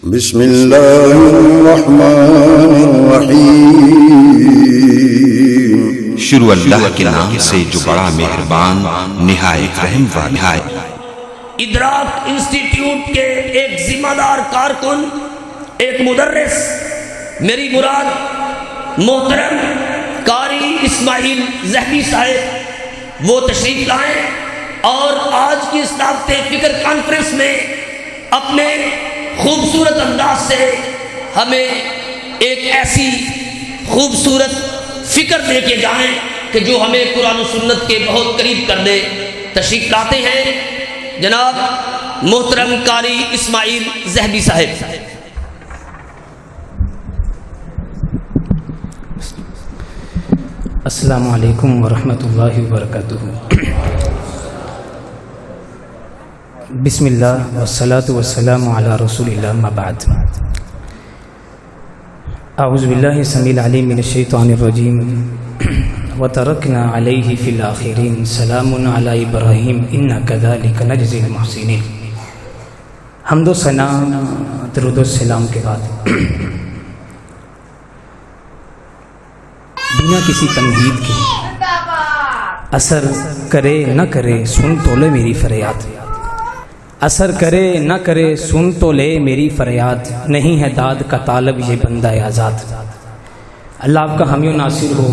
بسم اللہ الرحمن الرحیم۔ شروع اللہ کے نام سے جو بڑا مہربان نہایت رحم والا ہے۔ ادراک انسٹیٹیوٹ کے ایک ذمہ دار کارکن، ایک مدرس، میری مراد محترم قاری اسماعیل ذہبی صاحب، وہ تشریف لائیں اور آج کی اس دعوت فکر کانفرنس میں اپنے خوبصورت انداز سے ہمیں ایک ایسی خوبصورت فکر دے کے جائیں کہ جو ہمیں قرآن و سنت کے بہت قریب کر دے۔ تشریف لاتے ہیں جناب محترم قاری اسماعیل ذہبی صاحب۔ السلام علیکم ورحمۃ اللہ وبرکاتہ۔ بسم اللہ والصلاة والسلام علی رسول اللہ، اما بعد۔ اعوذ باللہ السمیع العلیم من الشیطان الرجیم۔ وترکنا علیہ فی الآخرین سلام علی ابراہیم انا کذالک نجزی المحسنین۔ حمد و ثنا درود و سلام کے بعد بنا کسی تمہید کے اثر کرے نہ کرے سن تو لے میری فریاد، اثر کرے نہ کرے سن تو لے میری فریاد، نہیں ہے داد کا طالب یہ بندہ آزاد۔ اللہ آپ کا حامی و ناصر ہو۔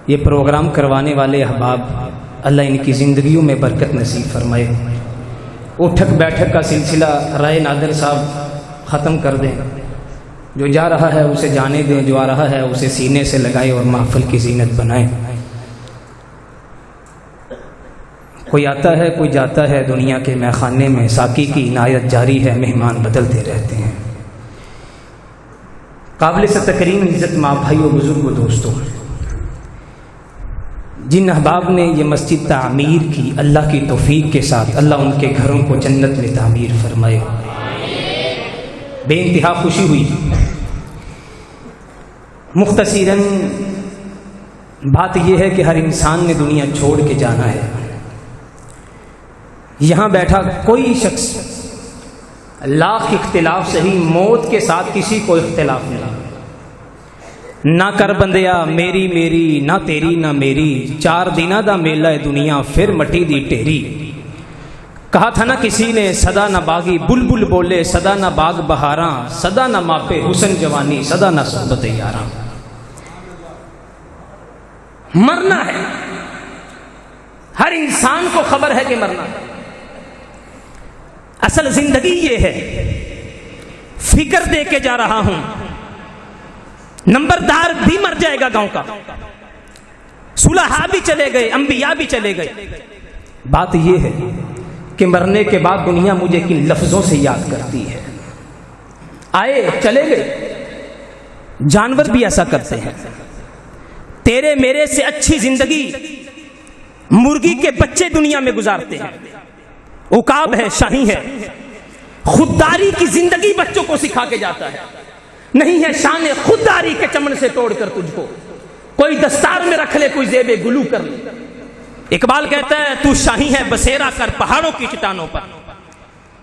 یہ پروگرام کروانے والے احباب، اللہ ان کی زندگیوں میں برکت نصیب فرمائے۔ اٹھک بیٹھک کا سلسلہ رائے نادر صاحب ختم کر دیں، جو جا رہا ہے اسے جانے دیں، جو آ رہا ہے اسے سینے سے لگائے اور محفل کی زینت بنائیں۔ کوئی آتا ہے کوئی جاتا ہے دنیا کے میخانے میں، ساقی کی عنایت جاری ہے، مہمان بدلتے رہتے ہیں۔ قابل سے تکریم عزت ماں بھائیو بزرگوں دوستوں، جن احباب نے یہ مسجد تعمیر کی، اللہ کی توفیق کے ساتھ اللہ ان کے گھروں کو جنت میں تعمیر فرمائے۔ بے انتہا خوشی ہوئی۔ مختصراً بات یہ ہے کہ ہر انسان نے دنیا چھوڑ کے جانا ہے۔ یہاں بیٹھا کوئی شخص لاکھ اختلاف صحیح، موت کے ساتھ کسی کو اختلاف نہیں۔ نہ کر بندیا میری میری، نہ تیری نہ میری، چار دنہ دا میلہ دنیا پھر مٹی دی ٹیری۔ کہا تھا نا کسی نے صدا نہ باغی بلبل بولے، صدا نہ باغ بہاراں، صدا نہ ماپے حسن جوانی، صدا نہ صحبت یاراں۔ مرنا ہے، ہر انسان کو خبر ہے کہ مرنا ہے۔ اصل زندگی یہ ہے، فکر دے کے جا رہا ہوں۔ نمبردار بھی مر جائے گا گاؤں کا، صلحاء بھی چلے گئے، انبیاء بھی چلے گئے۔ بات یہ ہے کہ مرنے کے بعد دنیا مجھے کن لفظوں سے یاد کرتی ہے۔ آئے چلے گئے، جانور بھی ایسا کرتے ہیں۔ تیرے میرے سے اچھی زندگی مرغی کے بچے دنیا میں گزارتے ہیں۔ عقاب ہے، شاہی ہے، خودداری کی زندگی بچوں کو سکھا کے جاتا ہے۔ نہیں ہے شان خودداری کے چمن سے توڑ کر تجھ کو، کوئی دستار میں رکھ لے، کوئی زیب گلو کر لے۔ اقبال کہتا ہے تو شاہی ہے بسیرا کر پہاڑوں کی چٹانوں پر۔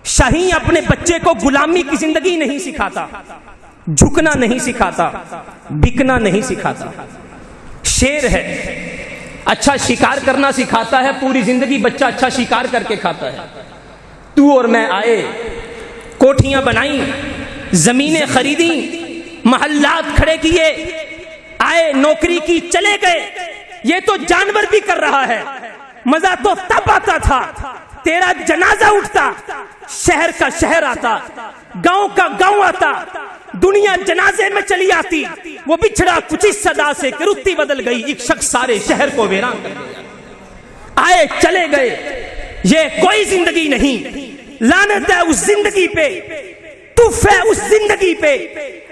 شاہی اپنے بچے کو غلامی کی زندگی نہیں سکھاتا، جھکنا نہیں سکھاتا، بکنا نہیں سکھاتا۔ شیر ہے، اچھا شکار کرنا سکھاتا ہے، پوری زندگی بچہ اچھا شکار کر کے کھاتا ہے۔ تو اور میں آئے، کوٹھیاں بنائیں، زمینیں خریدیں، محلات کھڑے کیے، آئے نوکری کی چلے گئے۔ یہ تو جانور بھی کر رہا ہے۔ مزہ تو تب آتا تھا تیرا جنازہ اٹھتا، شہر کا شہر آتا، گاؤں کا گاؤں آتا، دنیا جنازے میں چلی آتی۔ وہ بچھڑا کچھ اس صدا سے کہ رتی بدل گئی، ایک شخص سارے شہر کو ویران کر دیا۔ آئے چلے گئے، یہ کوئی زندگی نہیں۔ لعنت ہے اس زندگی پہ، تف ہے اس زندگی پہ،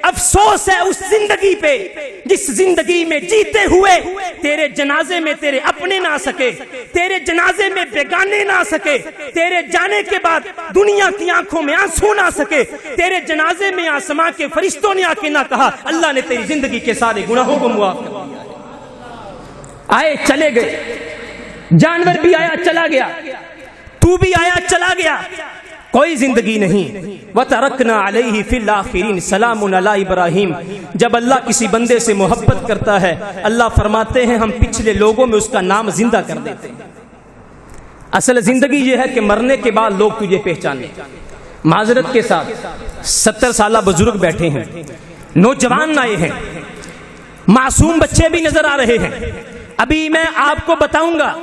افسوس ہے اس زندگی پہ جس زندگی میں جیتے ہوئے تیرے جنازے میں تیرے اپنے نہ سکے، تیرے جنازے میں بیگانے نہ سکے، تیرے جانے کے بعد دنیا کی آنکھوں میں آنسو نہ سکے، تیرے جنازے میں آسمان کے فرشتوں نے آ کے نہ کہا اللہ نے تیری زندگی کے سارے گناہوں کو معاف کر دیا۔ آئے چلے گئے، جانور بھی آیا چلا گیا، تو بھی آیا چلا گیا، کوئی زندگی نہیں. وَتَرَكْنَا عَلَيْهِ فِي الْآخِرِينَ سَلَامٌ عَلَىٰ إِبْرَاهِيمَ. جب اللہ کسی بندے سے محبت کرتا ہے اللہ فرماتے ہیں ہم پچھلے لوگوں میں اس کا نام زندہ کر دیتے ہیں. اصل زندگی یہ ہے کہ مرنے کے بعد لوگ تجھے پہچانے. معذرت کے ساتھ 70 سالہ بزرگ بیٹھے ہیں, نوجوان آئے ہیں, معصوم بچے بھی نظر آ رہے ہیں. ابھی میں آپ کو بتاؤں گا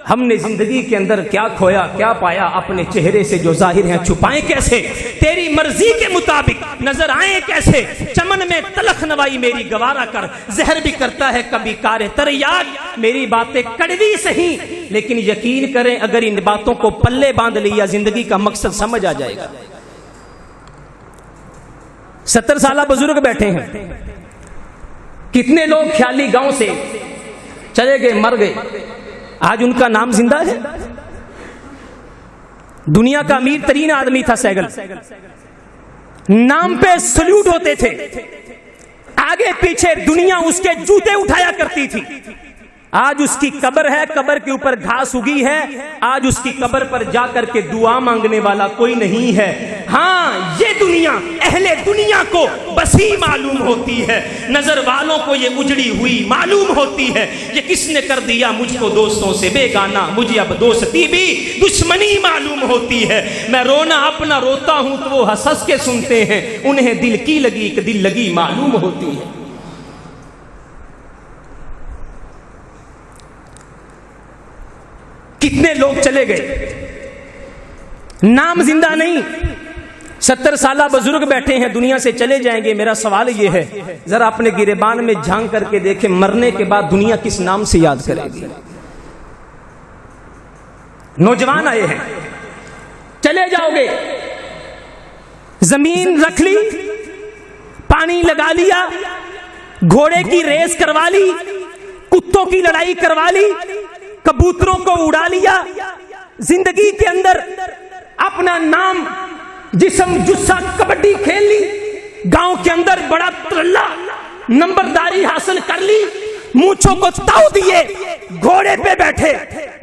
ہم نے زندگی کے اندر کیا کھویا کیا پایا, اپنے چہرے سے جو ظاہر ہیں چھپائیں کیسے, تیری مرضی کے مطابق نظر آئیں کیسے. چمن میں تلخ نوائی میری گوارا کر, زہر بھی کرتا ہے کبھی کار تریاق. میری باتیں کڑوی سہی لیکن یقین کریں اگر ان باتوں کو پلے باندھ لیا زندگی کا مقصد سمجھ آ جائے گا. 70 سالہ بزرگ بیٹھے ہیں. کتنے لوگ خیالی گاؤں سے چلے گئے مر گئے, آج ان کا نام زندہ ہے. دنیا کا امیر ترین آدمی تھا سہگل, نام پہ سلیوٹ ہوتے تھے, آگے پیچھے دنیا اس کے جوتے اٹھایا کرتی تھی. آج اس کی قبر ہے, قبر کے اوپر گھاس اگی ہے, آج اس کی قبر پر جا کر کے دعا مانگنے والا کوئی نہیں ہے. ہاں یہ دنیا اہل دنیا کو بسی معلوم ہوتی ہے, نظر والوں کو یہ اجڑی ہوئی معلوم ہوتی ہے. یہ کس نے کر دیا مجھ کو دوستوں سے بیگانہ, مجھے اب دوستی بھی دشمنی معلوم ہوتی ہے. میں رونا اپنا روتا ہوں تو وہ ہنس ہنس کے سنتے ہیں, انہیں دل کی لگی کہ دل لگی معلوم ہوتی ہے. کتنے لوگ چلے گئے, نام زندہ نہیں. 70 سالہ بزرگ بیٹھے ہیں دنیا سے چلے جائیں گے. میرا سوال یہ ہے ذرا اپنے گریبان میں جھانک کر کے دیکھیں مرنے کے بعد دنیا کس نام سے یاد کرے گی. نوجوان آئے ہیں, چلے جاؤ گے, زمین رکھ لی, پانی لگا لیا, گھوڑے کی ریس کروا لی, کتوں کی لڑائی کروا لی, کبوتروں کو اڑا لیا. زندگی کے اندر اپنا نام جسم جسہ کبڈی کھیل لی, گاؤں کے اندر بڑا ترلا نمبرداری حاصل کر لی, مونچھوں کو تاؤ دیے, گھوڑے پہ بیٹھے,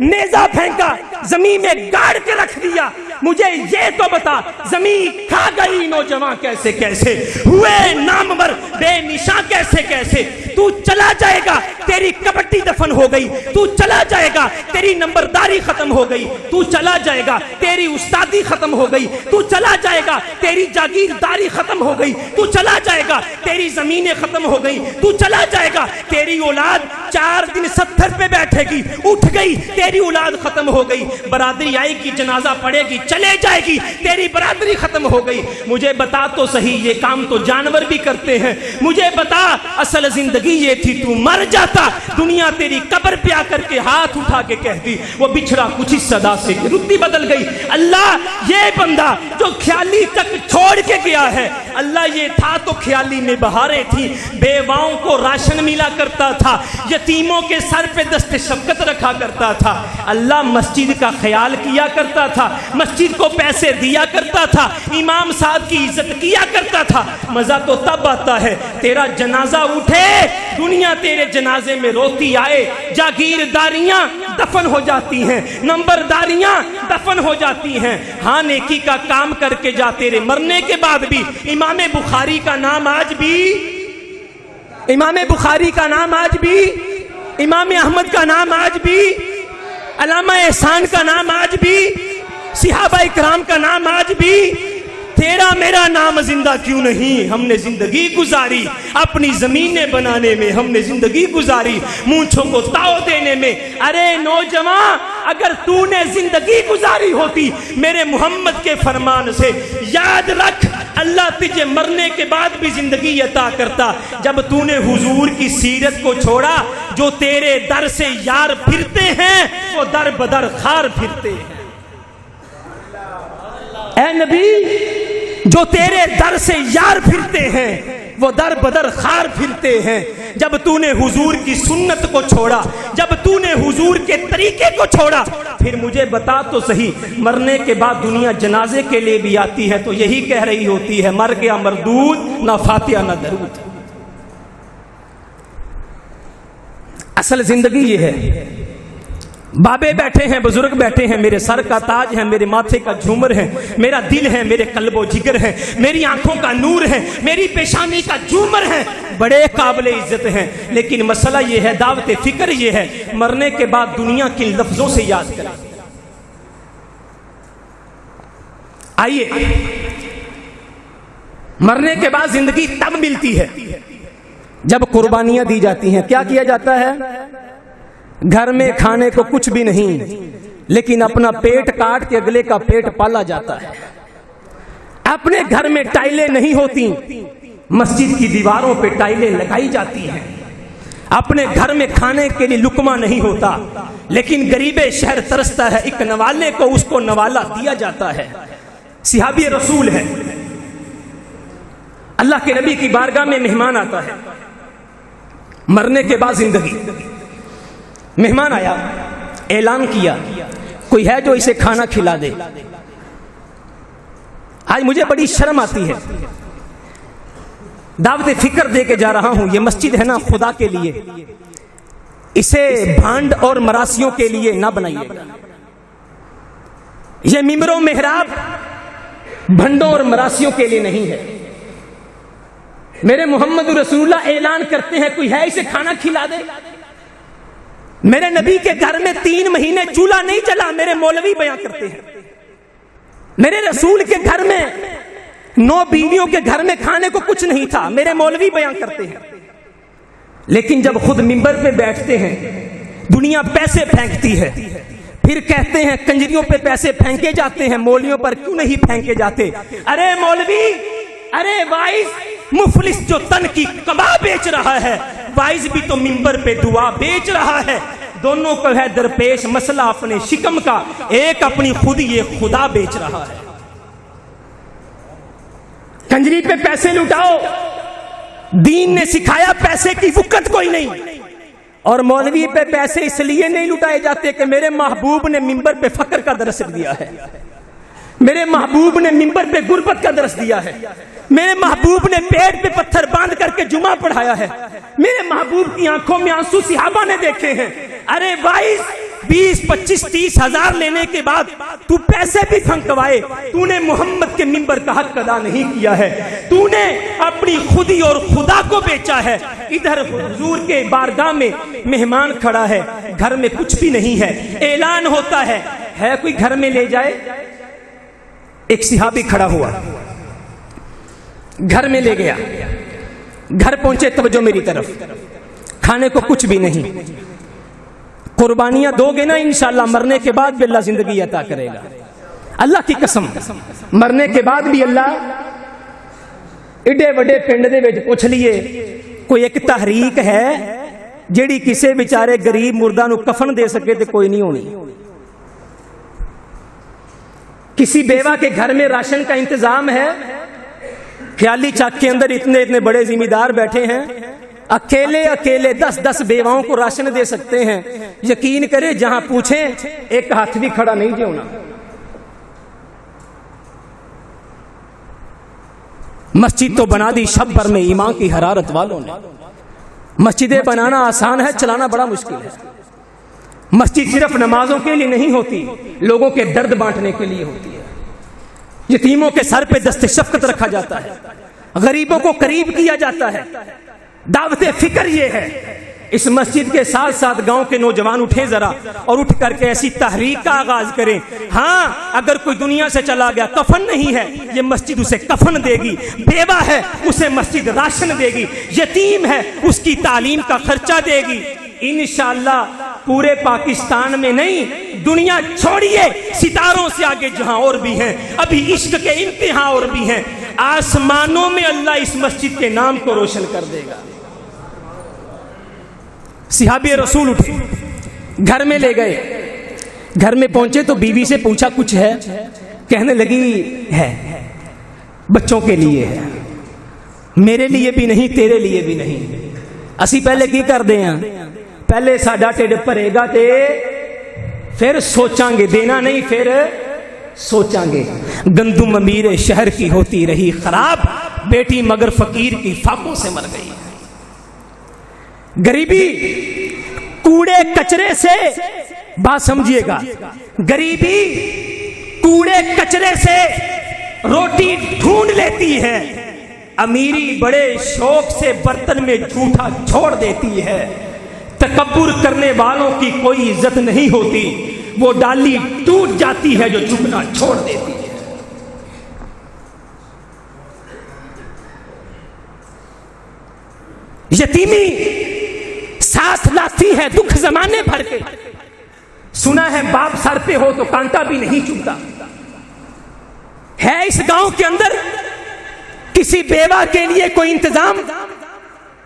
نیزہ پھینکا, زمین میں گاڑ کے رکھ دیا. مجھے یہ تو بتا زمین کھا گئی نوجوان کیسے کیسے, ہوئے نامور بے نشاں کیسے کیسے. تو چلا جائے گا تیری کبڈی دفن ہو گئی, تو چلا جائے گا تیری نمبرداری ختم ہو گئی, تو چلا جائے گا تیری استادی ختم ہو گئی, تو چلا جائے گا تیری جاگیرداری ختم ہو گئی, تو چلا جائے گا تیری زمینیں ختم ہو گئی, تو چلا جائے گا تیری اولاد 4 دن 70 پہ بیٹھے گی, اٹھ گئی تیری اولاد ختم ہو گئی. برادری آئے گی جنازہ پڑے گی چلے جائے گی تیری برادری ختم ہو گئی. مجھے بتا تو صحیح یہ کام تو جانور بھی کرتے ہیں. مجھے بتا اصل زندگی یہ تھی تو مر جاتا, دنیا تیری قبر پہ آ کر کے ہاتھ اٹھا کے کہتی وہ بچھڑا کچھ اس صدا سے رتی بدل گئی. اللہ یہ بندہ جو خیالی تک چھوڑ کے گیا ہے, اللہ یہ تھا تو خیالی میں بہاریں تھی, بیواؤں کو راشن ملا کرتا تھا, یتیموں کے سر پہ دست شفقت رکھا کرتا تھا. اللہ مسجد کا خیال کیا کرتا تھا, مسجد کو پیسے دیا کرتا تھا, امام صاحب کی عزت کیا کرتا تھا. مزہ تو تب آتا ہے تیرا جنازہ اٹھے, دنیا تیرے جنازے میں روتی آئے, جاگیرداریاں دفن ہو جاتی ہیں, نمبرداریاں دفن ہو جاتی ہیں. ہاں نیکی کا کام کر کے جا, تیرے مرنے کے بعد بھی امام بخاری کا نام آج بھی, امام بخاری کا نام آج بھی, امام احمد کا نام آج بھی, علامہ احسان کا نام آج بھی, صحابہ اکرام کا نام آج بھی. تیرا میرا نام زندہ کیوں نہیں؟ ہم نے زندگی گزاری اپنی زمینیں بنانے میں, ہم نے زندگی گزاری مونچھوں کو تاؤ دینے میں. ارے نوجوان اگر تو نے زندگی گزاری ہوتی میرے محمد کے فرمان سے, یاد رکھ اللہ تجھے مرنے کے بعد بھی زندگی عطا کرتا. جب تو نے حضور کی سیرت کو چھوڑا, جو تیرے در سے یار پھرتے ہیں وہ در بدر خار پھرتے ہیں. اے نبی جو تیرے در سے یار پھرتے ہیں وہ در بدر خار پھرتے ہیں. جب تو نے حضور کی سنت کو چھوڑا, جب تو نے حضور کے طریقے کو چھوڑا, پھر مجھے بتا تو صحیح مرنے کے بعد دنیا جنازے کے لیے بھی آتی ہے تو یہی کہہ رہی ہوتی ہے مر گیا مردود, نہ فاتحہ نہ درود. اصل زندگی یہ ہے بابے بیٹھے ہیں، بزرگ بیٹھے ہیں، میرے سر کا تاج ہے، میرے ماتھے کا جھومر ہے، میرا دل ہے، میرے قلب و جگر ہے، میری آنکھوں کا نور ہے، میری پیشانی کا جھومر ہے، بڑے قابل عزت ہیں. لیکن مسئلہ یہ ہے، دعوت فکر یہ ہے، مرنے کے بعد دنیا کن لفظوں سے یاد کرے. آئیے، مرنے کے بعد زندگی تب ملتی ہے جب قربانیاں دی جاتی ہیں. کیا کیا جاتا ہے؟ گھر میں کھانے کو کچھ بھی نہیں، لیکن اپنا پیٹ کاٹ کے اگلے کا پیٹ پالا جاتا ہے. اپنے گھر میں ٹائلیں نہیں ہوتی، مسجد کی دیواروں پہ ٹائلیں لگائی جاتی ہیں. اپنے گھر میں کھانے کے لیے لقمہ نہیں ہوتا، لیکن غریب شہر ترستا ہے، ایک نوالے کو اس کو نوالا دیا جاتا ہے. صحابی رسول ہے، اللہ کے نبی کی بارگاہ میں مہمان آتا ہے. مرنے کے بعد زندگی. مہمان آیا، اعلان کیا کوئی ہے جو اسے کھانا کھلا دے. آج مجھے بڑی شرم آتی ہے، دعوت فکر دے کے جا رہا ہوں. یہ مسجد ہے نا خدا کے لیے، اسے بھانڈ اور مراسیوں کے لیے نہ بنائیے. یہ ممبر و محراب بھنڈوں اور مراسیوں کے لیے نہیں ہے. میرے محمد رسول اللہ اعلان کرتے ہیں کوئی ہے اسے کھانا کھلا دے. میرے نبی کے گھر میں 3 مہینے چولہا نہیں جلا، میرے مولوی بیان کرتے ہیں. میرے رسول کے گھر میں 9 بیویوں کے گھر میں کھانے کو کچھ نہیں تھا، میرے مولوی بیان کرتے ہیں. لیکن جب خود منبر پہ بیٹھتے ہیں، دنیا پیسے پھینکتی ہے، پھر کہتے ہیں کنجریوں پہ پیسے پھینکے جاتے ہیں، مولویوں پر کیوں نہیں پھینکے جاتے؟ ارے مولوی، ارے وائز، مفلس جو تن کی کباب بیچ رہا ہے، وائز بھی تو منبر پہ دعا بیچ رہا ہے. دونوں کو ہے درپیش مسئلہ اپنے شکم کا، ایک اپنی خود یہ خدا بیچ رہا ہے. کنجری پہ پیسے لٹاؤ، دین نے سکھایا پیسے کی وقت کوئی نہیں. اور مولوی پہ پیسے اس لیے نہیں لٹائے جاتے کہ میرے محبوب نے منبر پہ فقر کا درس دیا ہے، میرے محبوب نے منبر پہ غربت کا درس دیا ہے، میرے محبوب نے پیٹ پہ پتھر باندھ کر کے جمعہ پڑھایا ہے، میرے محبوب کی آنکھوں میں آنسو صحابہ نے دیکھے ہیں. ارے وائز، 20, 25, 30 ہزار لینے کے بعد تو پیسے بھی پھنکوائے، تو نے محمد کے منبر کا حق ادا نہیں کیا ہے، تو نے اپنی خودی اور خدا کو بیچا ہے. ادھر حضور کے بارگاہ میں مہمان کھڑا ہے، گھر میں کچھ بھی نہیں ہے، اعلان ہوتا ہے کوئی گھر میں لے جائے. ایک صحابی کھڑا ہوا، گھر میں لے گیا. گھر پہنچے، توجہ میری طرف، کھانے کو کچھ بھی نہیں. قربانیاں دو گے نا انشاءاللہ، مرنے کے بعد بھی اللہ زندگی عطا کرے گا. اللہ کی قسم، مرنے کے بعد بھی اللہ. ایڈے وڈے پنڈ دے وچ پوچھ لیے کوئی ایک تحریک ہے جیڑی کسے بیچارے غریب مردہ نو کفن دے سکے تے کوئی نہیں ہونی. کسی بیوہ کے گھر میں راشن کا انتظام ہے؟ خیالی چاک کے اندر اتنے بڑے ذمہ دار بیٹھے ہیں، اکیلے 10 بیواؤں کو راشن دے سکتے ہیں. یقین کرے جہاں پوچھیں ایک ہاتھ بھی کھڑا نہیں جو ہونا. مسجد تو بنا دی شب بھر میں ایمان کی حرارت والوں نے. مسجدیں بنانا آسان ہے، چلانا بڑا مشکل ہے. مسجد صرف نمازوں کے لیے نہیں ہوتی، لوگوں کے درد بانٹنے کے لیے ہوتی ہے. یتیموں کے سر پہ دست شفقت رکھا جاتا ہے، غریبوں کو قریب کیا جاتا ہے. دعوت فکر یہ ہے. اس مسجد کے ساتھ ساتھ گاؤں کے نوجوان اٹھیں ذرا اور اٹھ کر کے ایسی تحریک کا آغاز کریں. ہاں، اگر کوئی دنیا سے چلا گیا، کفن نہیں ہے، یہ مسجد اسے کفن دے گی. بیوہ ہے، اسے مسجد راشن دے گی. یتیم ہے، اس کی تعلیم کا خرچہ دے گی. انشاءاللہ پورے پاکستان میں نہیں، دنیا چھوڑیے، ستاروں سے آگے جہاں اور بھی ہیں، ابھی عشق کے امتحان اور بھی ہیں، آسمانوں میں اللہ اس مسجد کے نام کو روشن کر دے گا. صحابی رسول اٹھے، گھر میں لے گئے. گھر میں پہنچے تو بیوی سے پوچھا کچھ ہے؟ کہنے لگی ہے، بچوں کے لیے ہے، میرے لیے بھی نہیں، تیرے لیے بھی نہیں. اسی پہلے کی کر دے ہیں، پہلے ساڈا ٹھڈ بھرے گا تے پھر سوچاں گے، دینا نہیں پھر سوچاں گے. گندم امیر شہر کی ہوتی رہی خراب، بیٹی مگر فقیر کی فاقوں سے مر گئی. غریبی کوڑے کچرے سے بات سمجھیے گا، غریبی کوڑے کچرے سے روٹی ڈھونڈ لیتی ہے، امیری بڑے شوق سے برتن میں جھوٹا چھوڑ دیتی ہے، تکبر کرنے والوں کی کوئی عزت نہیں ہوتی، وہ ڈالی ٹوٹ جاتی ہے جو جھکنا چھوڑ دیتی ہے۔ یتیمی ساتھ لاتی ہے دکھ زمانے بھر کے، سنا ہے باپ سر پہ ہو تو کانٹا بھی نہیں چبھتا۔ ہے اس گاؤں کے اندر کسی بیوہ کے لیے کوئی انتظام؟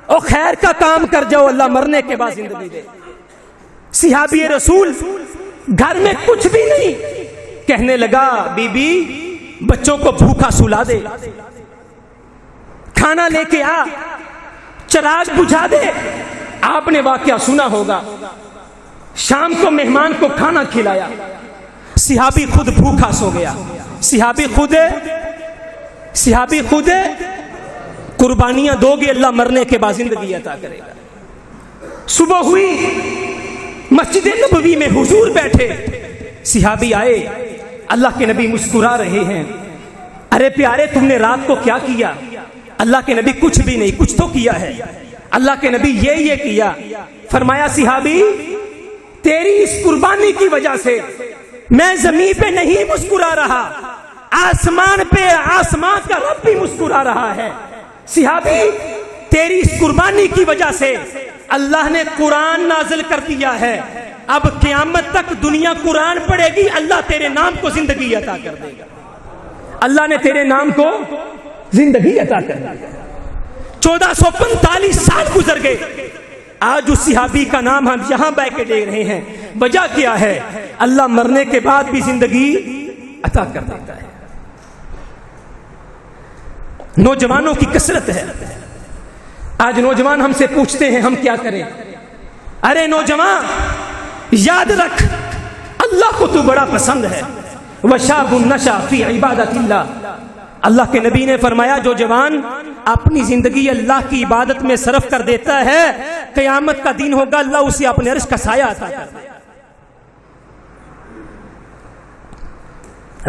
او خیر کا کام کر جاؤ، اللہ مرنے کے بعد زندگی دے۔ صحابی رسول گھر میں کچھ بھی نہیں، کہنے لگا بی بی بچوں کو بھوکا سلا دے، کھانا لے کے آ، چراغ بجھا دے۔ آپ نے واقعہ سنا ہوگا، شام کو مہمان کو کھانا کھلایا، صحابی خود بھوکا سو گیا۔ صحابی خود قربانیاں دو گے، اللہ مرنے کے بعد زندگی عطا کرے گا۔ صبح ہوئی، مسجد نبوی میں حضور بیٹھے، صحابی آئے، اللہ کے نبی مسکرا رہے ہیں۔ ارے پیارے تم نے رات کو کیا کیا؟ اللہ کے نبی کچھ بھی نہیں، کچھ تو کیا ہے۔ اللہ کے نبی یہ کیا۔ فرمایا صحابی تیری اس قربانی کی وجہ سے میں زمین پہ نہیں مسکرا رہا، آسمان پہ آسمان کا رب بھی مسکرا رہا ہے۔ صحابی تیری اس قربانی کی وجہ سے اللہ نے قرآن نازل کر دیا ہے، اب قیامت تک دنیا قرآن پڑھے گی، اللہ تیرے نام کو زندگی عطا کر دے گا، اللہ نے تیرے نام کو زندگی عطا کر دی۔ 1445 سال گزر گئے، آج اس صحابی کا نام ہم یہاں بیٹھ کے دیکھ رہے ہیں۔ وجہ کیا ہے؟ اللہ مرنے کے بعد بھی زندگی عطا کر دیتا ہے۔ نوجوانوں کی کثرت ہے، آج نوجوان ہم سے پوچھتے ہیں ہم کیا کریں؟ ارے نوجوان یاد رکھ اللہ کو تو بڑا پسند ہے، وَشَابٌ نَشَأَ فِي عِبَادَةِ اللَّهِ۔ اللہ کے نبی نے فرمایا جو جوان اپنی زندگی اللہ کی عبادت میں صرف کر دیتا ہے، قیامت کا دن ہوگا اللہ اسے اپنے عرش کا سایہ عطا کر دے گا۔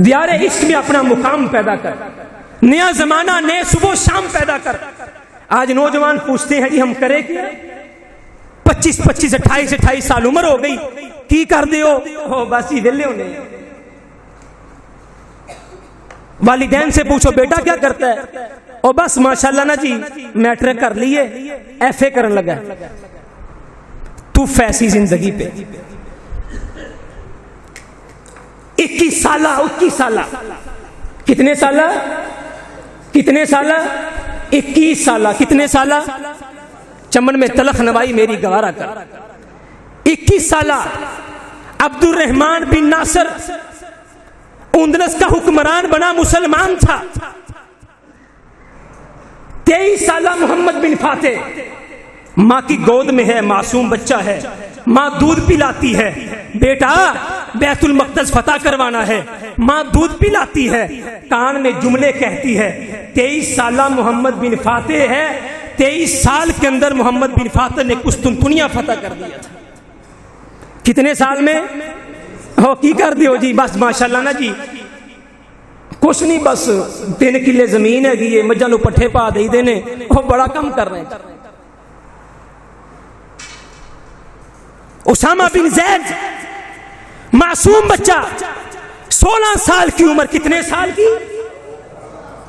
دیار عشق میں اپنا مقام پیدا کر، نیا زمانہ نئے صبح و شام پیدا کر۔ آج نوجوان پوچھتے ہیں جی ہم کرے کیا؟ 25 28 سال عمر ہو گئی، کی کر دیو؟ بس ہی ویلے ہونے۔ والدین سے پوچھو بیٹا کیا کرتا ہے؟ او بس ماشاءاللہ نا جی میٹرک کر لیے، ایف اے کرن لگا۔ تو فیسی زندگی پہ 21 سالہ کتنے سالہ 21 سالہ کتنے سالہ؟ چمن میں تلخ نوائی میری گوارا کر۔ 21 سالہ عبد الرحمن بن ناصر اندلس کا حکمران بنا، مسلمان تھا۔ 23 سالہ محمد بن فاتح ماں کی گود میں ہے، معصوم بچہ ہے، ماں دودھ پلاتی ہے، بیٹا بیت المقدس فتح کروانا ہے، ماں دودھ پلاتی ہے، کان میں جملے کہتی ہے۔ 23 سالہ محمد بن فاتح ہے، 23 سال کے اندر محمد بن فاتح نے قسطنطنیہ فتح کر دیا تھا۔ کتنے سال میں؟ ہو کی کر دیو جی بس ماشاءاللہ نا جی کچھ نہیں، بس 3 کلے زمین ہے گی، مجھا نو پٹھے پا دے دینے، وہ بڑا کم کر رہے ہیں۔ اسامہ بن زید معصوم بچہ، 16 سال کی عمر، کتنے سال کی؟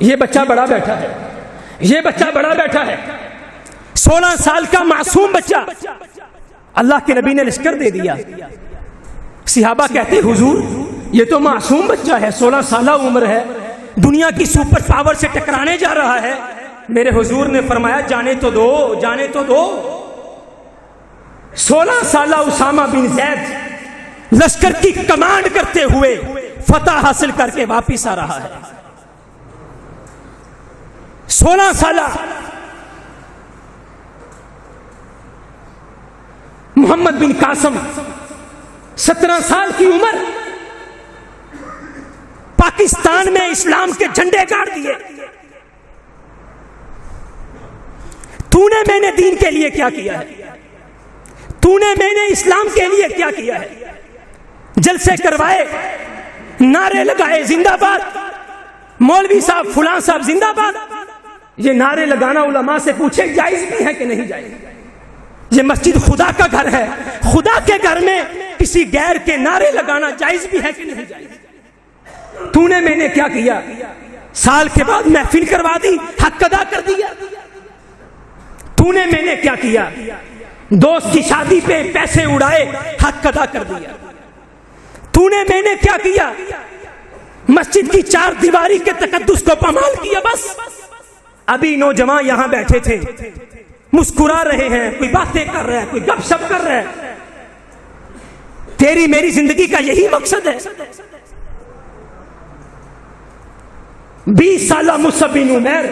یہ بچہ بڑا بیٹھا ہے، 16 سال کا معصوم بچہ، اللہ کے نبی نے لشکر دے دیا۔ صحابہ کہتے حضور یہ تو معصوم بچہ ہے، 16 سالہ عمر ہے، دنیا کی سپر پاور سے ٹکرانے جا رہا ہے۔ میرے حضور نے فرمایا جانے تو دو۔ 16 سالہ اسامہ بن زید لشکر کی کمانڈ کرتے ہوئے فتح حاصل کر کے واپس آ رہا ہے۔ 16 سالہ محمد بن قاسم، 17 سال کی عمر، پاکستان میں اسلام کے جھنڈے گاڑ دیے۔ تو نے میں نے دین کے لیے کیا کیا ہے؟ تو نے میں نے اسلام کے لیے کیا کیا ہے؟ جلسے کروائے، نعرے لگائے زندہ باد، مولوی صاحب فلاں صاحب زندہ باد. یہ نعرے لگانا علماء سے پوچھے جائز بھی ہے کہ نہیں جائز؟ یہ مسجد خدا کا گھر ہے، خدا کے گھر میں کسی غیر کے نعرے لگانا جائز بھی ہے کہ نہیں جائز؟ تو نے میں نے کیا کیا؟ سال کے بعد محفل کروا دی، حق ادا کر دیا. تو نے میں نے کیا کیا؟ دوست کی شادی پہ پیسے اڑائے، حق ادا کر دیا. تو نے میں نے کیا کیا؟ مسجد کی چار دیواری کے تقدس کو پامال کیا. بس ابھی نوجوان یہاں بیٹھے تھے، مسکرا رہے ہیں، کوئی باتیں کر رہا ہے، کوئی گپ شپ کر رہا ہے. تیری میری زندگی کا یہی مقصد ہے. 20 سالہ مصعب بن عمیر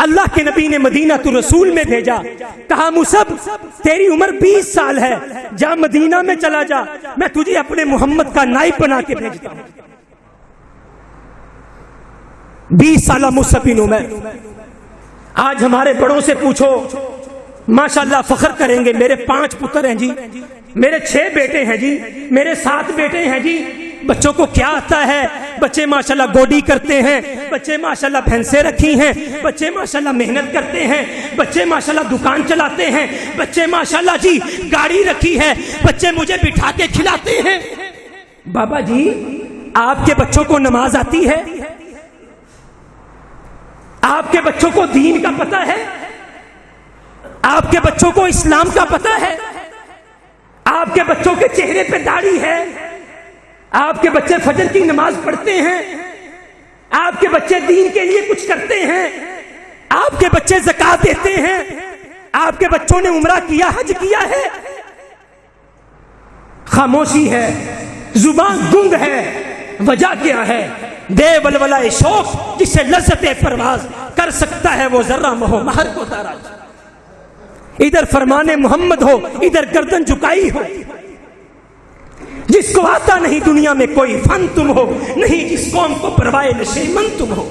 اللہ کے نبی نے مدینہ تو رسول میں بھیجا، کہا مصعب تیری عمر 20 سال ہے، جا مدینہ میں چلا جا، میں تجھے اپنے محمد کا نائب بنا کے بھیجتا ہوں. 20 سالہ مصعب بن عمیر. آج ہمارے بڑوں سے پوچھو، ماشاءاللہ فخر کریں گے، میرے 5 پتر ہیں جی، میرے 6 بیٹے ہیں جی، میرے 7 بیٹے ہیں جی. بچوں کو کیا آتا ہے؟ بچے ماشاءاللہ گوڈی کرتے ہیں، بچے ماشاءاللہ بھینسیں رکھی ہیں، بچے ماشاءاللہ محنت کرتے ہیں، بچے ماشاءاللہ دکان چلاتے ہیں، بچے ماشاءاللہ جی گاڑی رکھی ہے، بچے مجھے بٹھا کے کھلاتے ہیں. بابا جی آپ کے بچوں کو نماز آتی ہے؟ آپ کے بچوں کو دین کا پتہ ہے؟ آپ کے بچوں کو اسلام کا پتہ ہے؟ آپ کے بچوں کے چہرے پہ داڑھی ہے؟ آپ کے بچے فجر کی نماز پڑھتے ہیں؟ آپ کے بچے دین کے لیے کچھ کرتے ہیں؟ آپ کے بچے زکات دیتے ہیں؟ آپ کے بچوں نے عمرہ کیا، حج کیا ہے؟ خاموشی ہے، زبان گنگ ہے. وجہ کیا ہے؟ دے ولولہ شوق جسے لذت پرواز کر سکتا ہے وہ ذرہ مہو مہر کو تاراج. ادھر فرمان محمد ہو، ادھر گردن جھکائی ہو. جس کو آتا نہیں دنیا میں کوئی فن تم ہو، نہیں جس قوم کو پروائے نشے من تم ہو.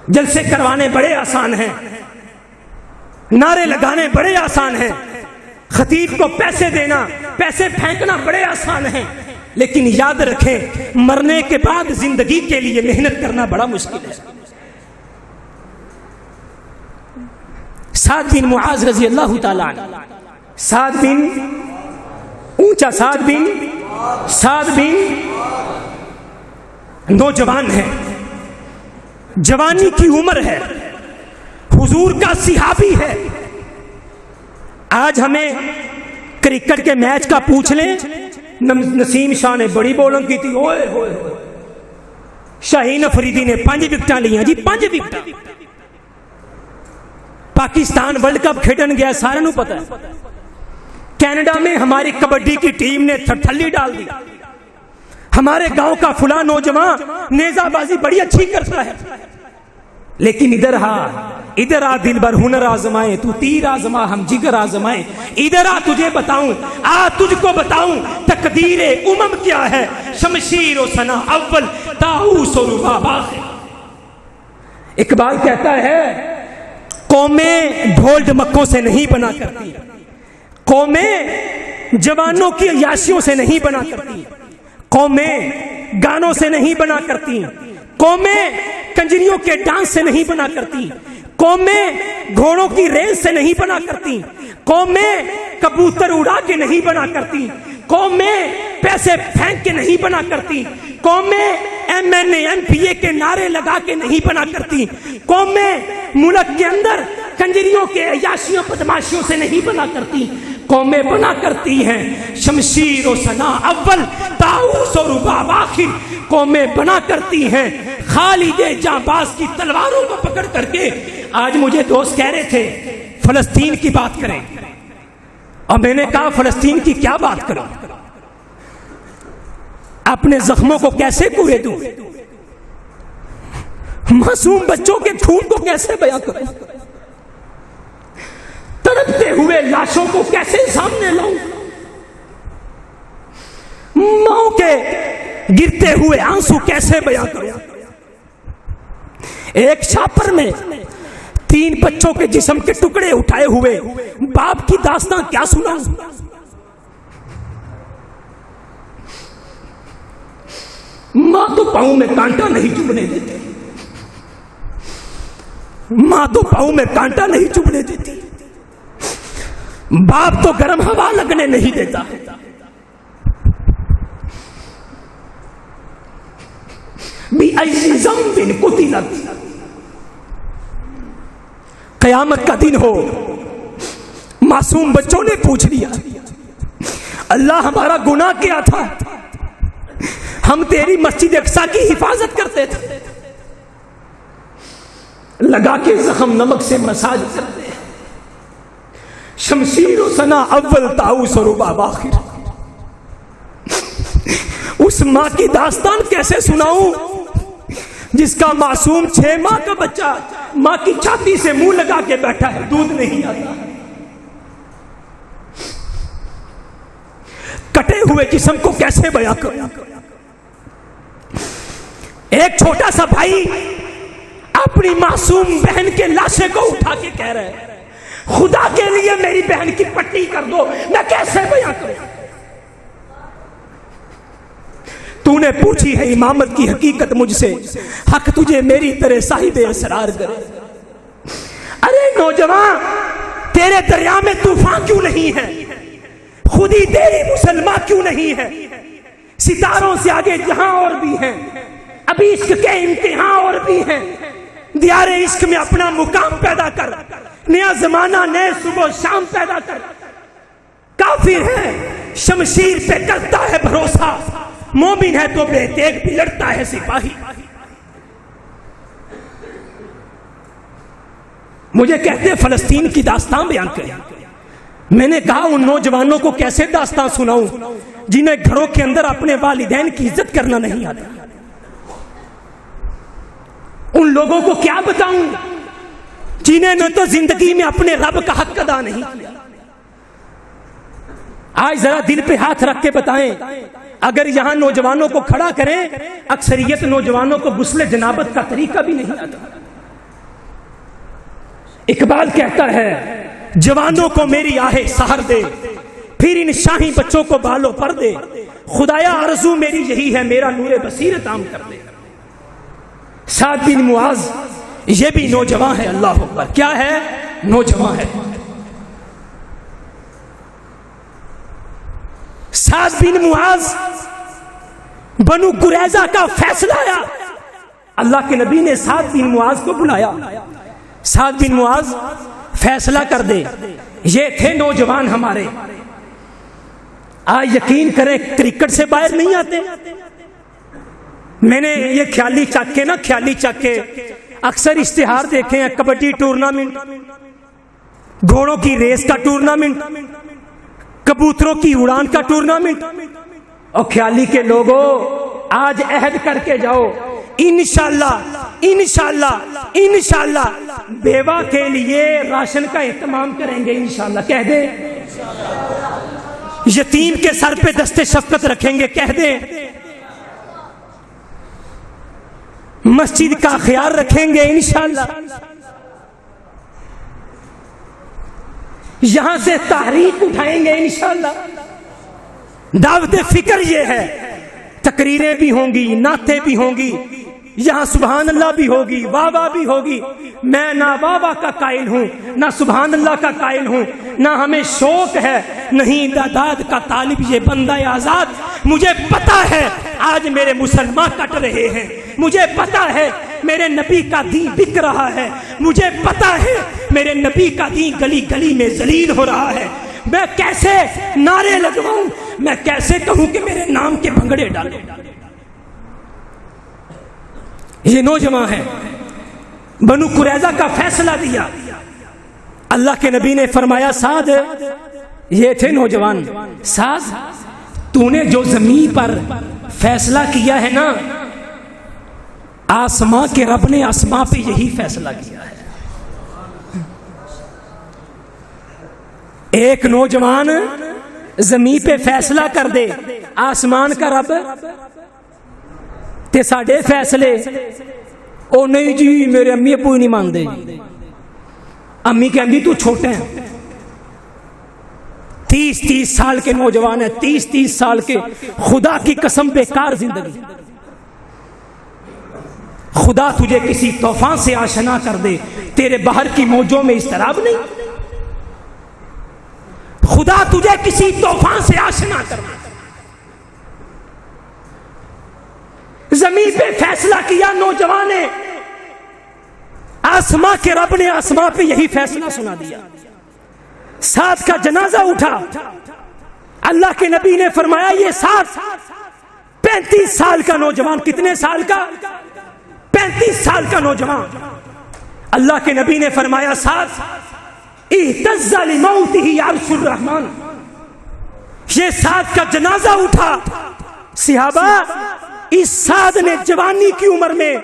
جلسے کروانے بڑے آسان ہیں، نعرے لگانے بڑے آسان ہیں، خطیب کو پیسے دینا، پیسے پھینکنا بڑے آسان ہیں، لیکن یاد رکھیں مرنے کے بعد زندگی کے لیے محنت کرنا بڑا مشکل ہے. سعد بن معاذ رضی اللہ تعالی عنہ، سعد بن اونچا، سعد بن نوجوان ہے، جوانی کی عمر ہے، حضور کا صحابی ہے. آج ہمیں کرکٹ کے میچ کا پوچھ لیں، نسیم شاہ نے بڑی بولنگ کی تھی، اوئے ہوئے ہوئے. شاہین افریدی نے 5 وکٹاں لیا جی، 5 وکٹاں. پاکستان ورلڈ کپ کھیڈن گیا، سارے نو پتا ہے. کینیڈا میں ہماری کبڈی کی ٹیم نے تھلی ڈال دی. ہمارے گاؤں کا فلاں نوجوان نیزہ بازی بڑی اچھی کرتا ہے، لیکن ادھر آ دل بر ہنر آزمائے، تو تیر آزما ہم جگر آزمائے. ادھر آ تجھے بتاؤں، تجھ کو بتاؤں تقدیر امم کیا ہے. شمشیر و ثنا اول، طاؤس و رباب آخر. اقبال کہتا ہے قومیں ڈھول ڈمکوں سے نہیں بنا کرتی، قومیں جوانوں کی عیاشیوں سے نہیں بنا کرتی، قومیں گانوں سے نہیں بنا کرتی، قومیں کنجریوں کے ڈانس سے نہیں بنا کرتی، قومیں گھوڑوں کی ریس سے نہیں بنا کرتی، قومیں کبوتر اڑا کے نہیں بنا کرتی، قومیں پیسے پھینک کے نہیں بنا کرتی، قومیں MNA MPA کے نعرے لگا کے نہیں بنا کرتی، قومیں ملک کے اندر کنجریوں کے عیاشیوں بدماشیوں سے نہیں بنا کرتی. قومیں بنا کرتی ہیں شمشیر و ثنا اول، طاؤس و رباب آخر. قومیں بنا کرتی ہیں خالد جانباز کی تلواروں کو پکڑ کر کے. آج مجھے دوست کہہ رہے تھے فلسطین کی بات کریں، اور میں نے کہا فلسطین کی کیا بات کروں، اپنے زخموں کو کیسے پورے دوں، معصوم بچوں کے خون کو کیسے بیان کروں، تڑپتے ہوئے لاشوں کو کیسے سامنے لاؤں، ماں کے گرتے ہوئے آنسو کیسے بیان کروں. ایک چھاپر میں 3 بچوں کے جسم کے ٹکڑے اٹھائے ہوئے باپ کی داستان کیا سناؤں. ماں تو پاؤں میں کانٹا نہیں چبھنے دیتی، ماں تو پاؤں میں کانٹا نہیں چبھنے دیتی، باپ تو گرم ہوا لگنے نہیں دیتا۔ بِأَيِّ ذَنبٍ قُتِلَتْ، قیامت کا دن ہو، معصوم بچوں نے پوچھ لیا اللہ ہمارا گناہ کیا تھا؟ ہم تیری مسجد اقصیٰ کی حفاظت کرتے تھے، لگا کے زخم نمک سے مساج کرتے ہیں، شمشیر و سنا اول طاؤس و رباب آخر۔ اس ماں کی داستان کیسے سناؤں جس کا معصوم 6 ماہ کا بچہ ماں کی چھاتی سے منہ لگا کے بیٹھا ہے، دودھ نہیں آتا، کٹے ہوئے جسم کو کیسے بیاں کروں؟ ایک چھوٹا سا بھائی اپنی معصوم بہن کے لاشے کو اٹھا کے کہہ رہے ہیں خدا کے لیے میری بہن کی پٹی کر دو، میں کیسے بیاں کروں؟ تو نے پوچھی ہے امامت کی حقیقت مجھ سے، حق تجھے میری طرح صاحب اسرار کرے۔ ارے نوجوان، تیرے دریا میں طوفان کیوں نہیں ہے؟ خودی تیری مسلمان کیوں نہیں ہے؟ ستاروں سے آگے جہاں اور بھی ہیں، ابھی عشق کے امتحان اور بھی ہیں، دیار عشق میں اپنا مقام پیدا کر، نیا زمانہ نئے صبح و شام پیدا کر۔ کافر ہے شمشیر پہ کرتا ہے بھروسہ، مومن ہے تو بے تیغ بھی لڑتا ہے سپاہی۔ مجھے کہتے فلسطین کی داستان بیان کریں، میں نے کہا ان نوجوانوں کو کیسے داستان سناؤں جنہیں گھروں کے اندر اپنے والدین کی عزت کرنا نہیں آتا؟ ان لوگوں کو کیا بتاؤں جنہیں نہ تو زندگی میں اپنے رب کا حق ادا نہیں کیا؟ آج ذرا دل پہ ہاتھ رکھ کے بتائیں، اگر یہاں نوجوانوں کو کھڑا کریں، اکثریت نوجوانوں کو غسل جنابت کا طریقہ بھی نہیں آتا۔ اقبال کہتا ہے جوانوں کو میری آہے سحر دے، پھر ان شاہی بچوں کو بالوں پر دے، خدایا آرزو میری یہی ہے میرا نور بصیرت عام کر دے۔ سعد بن معاذ یہ بھی نوجوان ہے، اللہ اکبر، کیا ہے؟ نوجوان ہے۔ سعد بن معاذ بنو قریظہ کا فیصلہ آیا، اللہ کے نبی نے سعد بن معاذ کو بلایا، سعد بن معاذ فیصلہ کر دے۔ یہ تھے نوجوان ہمارے، آج یقین کریں کرکٹ سے باہر نہیں آتے۔ میں نے یہ خیالی چکے اکثر اشتہار دیکھے ہیں، کبڈی ٹورنامنٹ، گھوڑوں کی ریس کا ٹورنامنٹ، کبوتروں کی اڑان کا ٹورنامنٹ۔ اور خیالی کے لوگوں آج عہد کر کے جاؤ، انشاءاللہ بیوہ کے لیے راشن کا اہتمام کریں گے، انشاءاللہ کہہ دیں۔ یتیم کے سر پہ دست شفقت رکھیں گے، کہہ دیں۔ مسجد کا خیال رکھیں گے انشاءاللہ۔ یہاں سے تحریک اٹھائیں گے انشاءاللہ۔ دعوت فکر یہ ہے، تقریریں بھی ہوں گی، نعتیں بھی ہوں گی، یہاں سبحان اللہ بھی ہوگی، واہ واہ بھی ہوگی۔ میں نہ واہ واہ کا قائل ہوں، نہ سبحان اللہ کا قائل ہوں، نہ ہمیں شوق ہے، نہیں داد کا طالب یہ بندہ آزاد۔ مجھے پتا ہے آج میرے مسلمان کٹ رہے ہیں، مجھے پتا ہے میرے نبی کا دین بک رہا ہے، مجھے پتا ہے میرے نبی کا دین گلی گلی میں ذلیل ہو رہا ہے۔ میں کیسے نعرے لگواؤں، میں کیسے کہوں کہ میرے نام کے بھنگڑے ڈالو؟ یہ نوجوان ہے، بنو قریظہ کا فیصلہ دیا۔ اللہ کے نبی نے فرمایا سعد، یہ تھے نوجوان، سعد تو نے جو زمین پر فیصلہ کیا ہے نا، آسماں کے رب نے آسماں پہ یہی فیصلہ کیا ہے۔ ایک نوجوان زمین پہ فیصلہ کر دے، آسمان کا رب تے ساڈے فیصلے او نہیں جی میرے امی ابو نہیں مانتے، امی کہندی تو چھوٹے ہیں، 30 سال کے نوجوان ہیں، 30 سال کے، خدا کی قسم بیکار زندگی۔ خدا تجھے کسی طوفان سے آشنا کر دے، تیرے بحر کی موجوں میں اضطراب نہیں؟ خدا تجھے کسی طوفان سے آشنا کر دے، زمین پہ فیصلہ کیا نوجوان نے، آسماں کے رب نے آسماں پہ یہی فیصلہ سنا دیا، سعد کا جنازہ اٹھا، اللہ کے نبی نے فرمایا یہ سعد 35 سال کا نوجوان، کتنے سال کا؟ 35 سال کا نوجوان، اللہ کے نبی نے فرمایا سعد اہتز لموتہ عرش الرحمن، یہ سعد کا جنازہ اٹھا۔ صحابہ، اس سعد نے جوانی کی عمر میں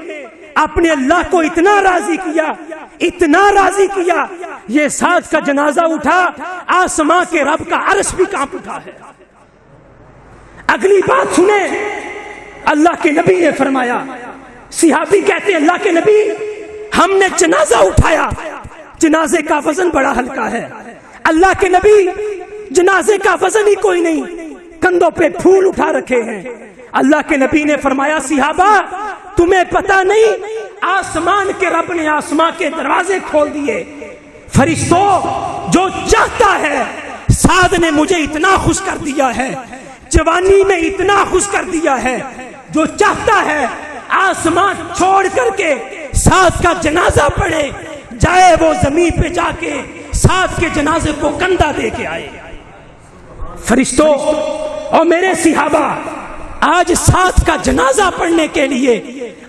اپنے اللہ کو اتنا راضی کیا، اتنا راضی کیا، یہ سعد کا جنازہ اٹھا، آسماں کے رب کا عرش بھی کانپ اٹھا ہے۔ اگلی بات سنیں، اللہ کے نبی نے فرمایا، صحابی کہتے ہیں اللہ کے نبی ہم نے جنازہ اٹھایا، جنازے کا وزن بڑا ہلکا ہے، اللہ کے نبی جنازے کا وزن ہی کوئی نہیں، کندھوں پہ پھول اٹھا رکھے ہیں۔ اللہ کے نبی نے فرمایا صحابہ تمہیں پتا نہیں، آسمان کے رب نے آسمان کے دروازے کھول دیے، فرشتوں جو چاہتا ہے، سعد نے مجھے اتنا خوش کر دیا ہے، جوانی میں اتنا خوش کر دیا ہے، جو چاہتا ہے آسمان چھوڑ کر کے سعد کا جنازہ پڑھے، جائے وہ زمین پہ جا کے سعد کے جنازے کو کندھا دے کے آئے۔ فرشتوں اور میرے صحابہ، آج سعد کا جنازہ پڑھنے کے لیے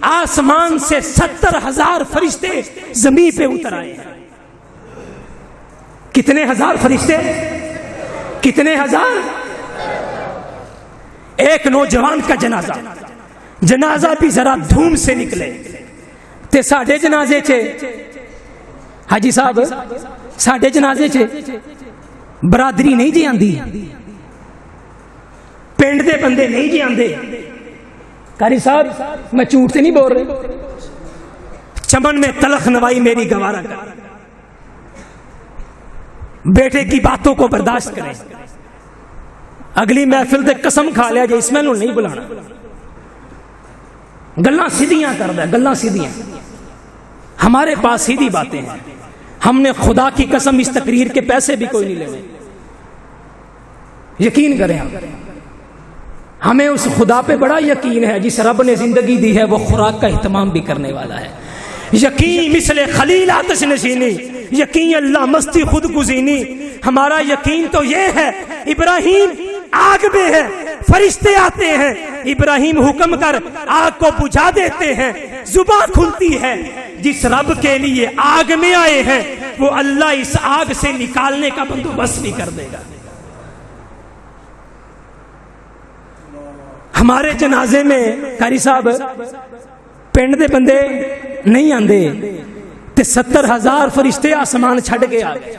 آسمان سے 70,000 فرشتے زمین پہ اتر آئے ہیں۔ کتنے ہزار فرشتے؟ کتنے ہزار؟ ایک نوجوان کا جنازہ، جنازہ بھی ذرا دھوم سے نکلے تے ساڈے جنازے چے حاجی صاحب، ساڈے جنازے چے برادری نہیں جی آندی، پنڈ دے بندے نہیں جی آندے۔ قاری صاحب میں جھوٹ تے نہیں بول رہے، چمن میں تلخ نوائی میری گوارا کر، بیٹے کی باتوں کو برداشت کریں، اگلی محفل تے قسم کھا لیا جی اس میں نہیں بلانا، گلاں سیدھیاں کر دے، گلاں سیدھیاں، ہمارے پاس سیدھی باتیں ہیں، ہم نے خدا کی قسم اس تقریر کے پیسے بھی کوئی نہیں لینے، یقین کریں ہمیں اس خدا پہ بڑا یقین ہے جس رب نے زندگی دی ہے، وہ خوراک کا اہتمام بھی کرنے والا ہے۔ یقین مثل خلیل آتش نشینی، یقین اللہ مستی خود گزینی، ہمارا یقین تو یہ ہے ابراہیم آگ میں ہے، فرشتے آتے ہیں، ابراہیم حکم کر آگ کو بجھا دیتے ہیں، زبان کھلتی ہے، جس رب کے لیے آگ میں آئے ہیں وہ اللہ اس آگ سے نکالنے کا بندوبست بھی کر دے گا۔ ہمارے جنازے میں قاری صاحب پنڈ دے بندے نہیں آندے تے 70,000 فرشتے آسمان چھڑ کے آ گئے،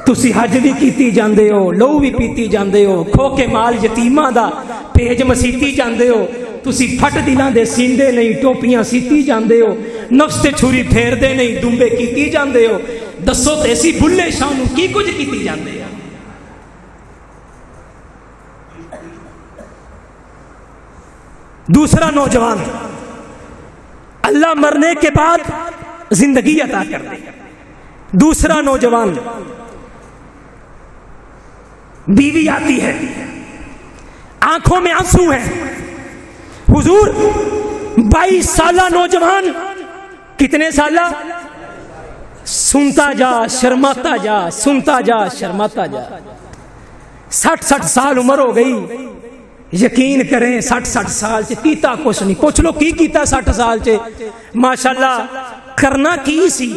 تسی حج بھی کیتی جاندے ہو، لہو بھی پیتی جاندے ہو، کھو کے مال یتیماں دا پیج مسیتی جاندے ہو، تسی پھٹ دلاں دے سیندے نہیں، ٹوپیاں سیتی جاندے ہو، نفس تے چھری پھیر دے نہیں، دمبے کیتی جاندے ہو، دسو تے اسی بھلے شاہ نوں کی کچھ کیتی جاندے ہو۔ دوسرا نوجوان، اللہ مرنے کے بعد زندگی عطا کر دے گا۔ دوسرا نوجوان، بیوی آتی ہے، آنکھوں میں آنسو ہیں، حضور 22 سالہ نوجوان، کتنے سالہ؟ سنتا جا شرماتا جا، سنتا جا شرماتا جا، 60 سال عمر ہو گئی، یقین کریں 60 سال چ کیتا کچھ نہیں، پوچھ لو کی کیتا 60 سال چ؟ ماشاءاللہ کرنا کی سی،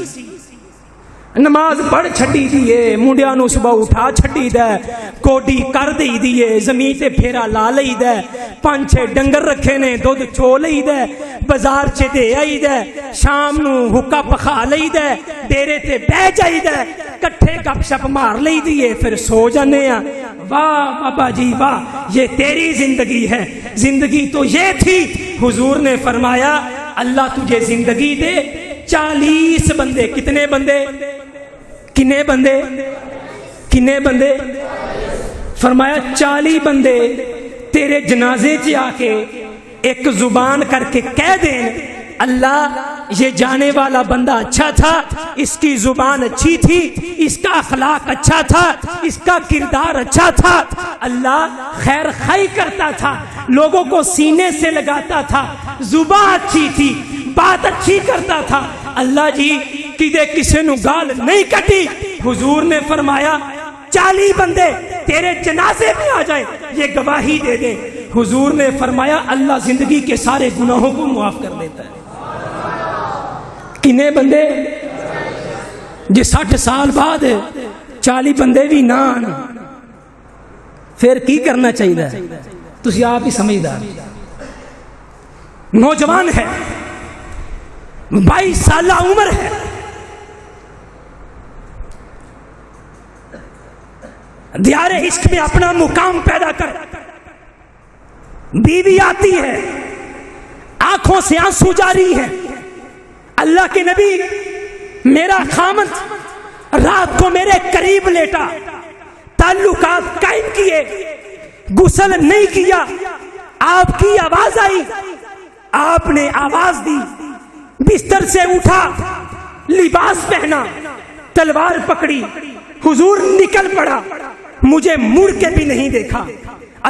نماز پڑھ چھڈی دیے، منڈیاں نو صبح اٹھا چھڈی دے، کوڈی کر دئی دیے، زمین تے پھیرا لا لئی دے، 5-6 ڈنگر رکھے نے، دودھ چو لئی دے، بازار چ دے آئی دے، شام نو حکا پخا لئی دے، ڈیرے تے بہ جائی دے، کٹھے گپ شپ مار لئی دیے، پھر سو جانے ہیں۔ واہ بابا جی واہ، یہ تیری زندگی ہے، زندگی تو یہ تھی۔ حضور نے فرمایا اللہ تجھے زندگی دے 40 بندے، کتنے بندے؟ کنے بندے؟ کنے بندے؟ فرمایا 40 بندے تیرے جنازے چ آ کے ایک زبان کر کے کہہ دیں اللہ یہ جانے والا بندہ اچھا تھا، اس کی زبان اچھی تھی، اس کا اخلاق اچھا تھا، اس کا کردار اچھا تھا، اللہ خیر خائی کرتا تھا، لوگوں کو سینے سے لگاتا تھا، زبان اچھی تھی، بات اچھی کرتا تھا، اللہ جی کدے کسے نو گال نہیں کٹی۔ حضور نے فرمایا 40 بندے تیرے جنازے میں آ جائیں یہ گواہی دے دیں۔ حضور نے فرمایا اللہ زندگی کے سارے گناہوں کو معاف کر دیتا ہے۔ کنے بندے جی 60 سال بعد 40 بندے بھی نہ آن پھر کی کرنا چاہیے؟ تسی آپ ہی سمجھدار۔ نوجوان ہے، 22 سالہ عمر ہے، دیار عشق میں اپنا مقام پیدا کر، بیوی آتی ہے، آنکھوں سے آنسو جاری ہے، اللہ کے نبی میرا خامد رات کو میرے قریب لیٹا، تعلقات قائم کیے، غسل نہیں کیا، آپ کی آواز آئی، آپ نے آواز دی، بستر سے اٹھا، لباس پہنا، تلوار پکڑی، حضور نکل پڑا، مجھے مڑ کے بھی نہیں دیکھا۔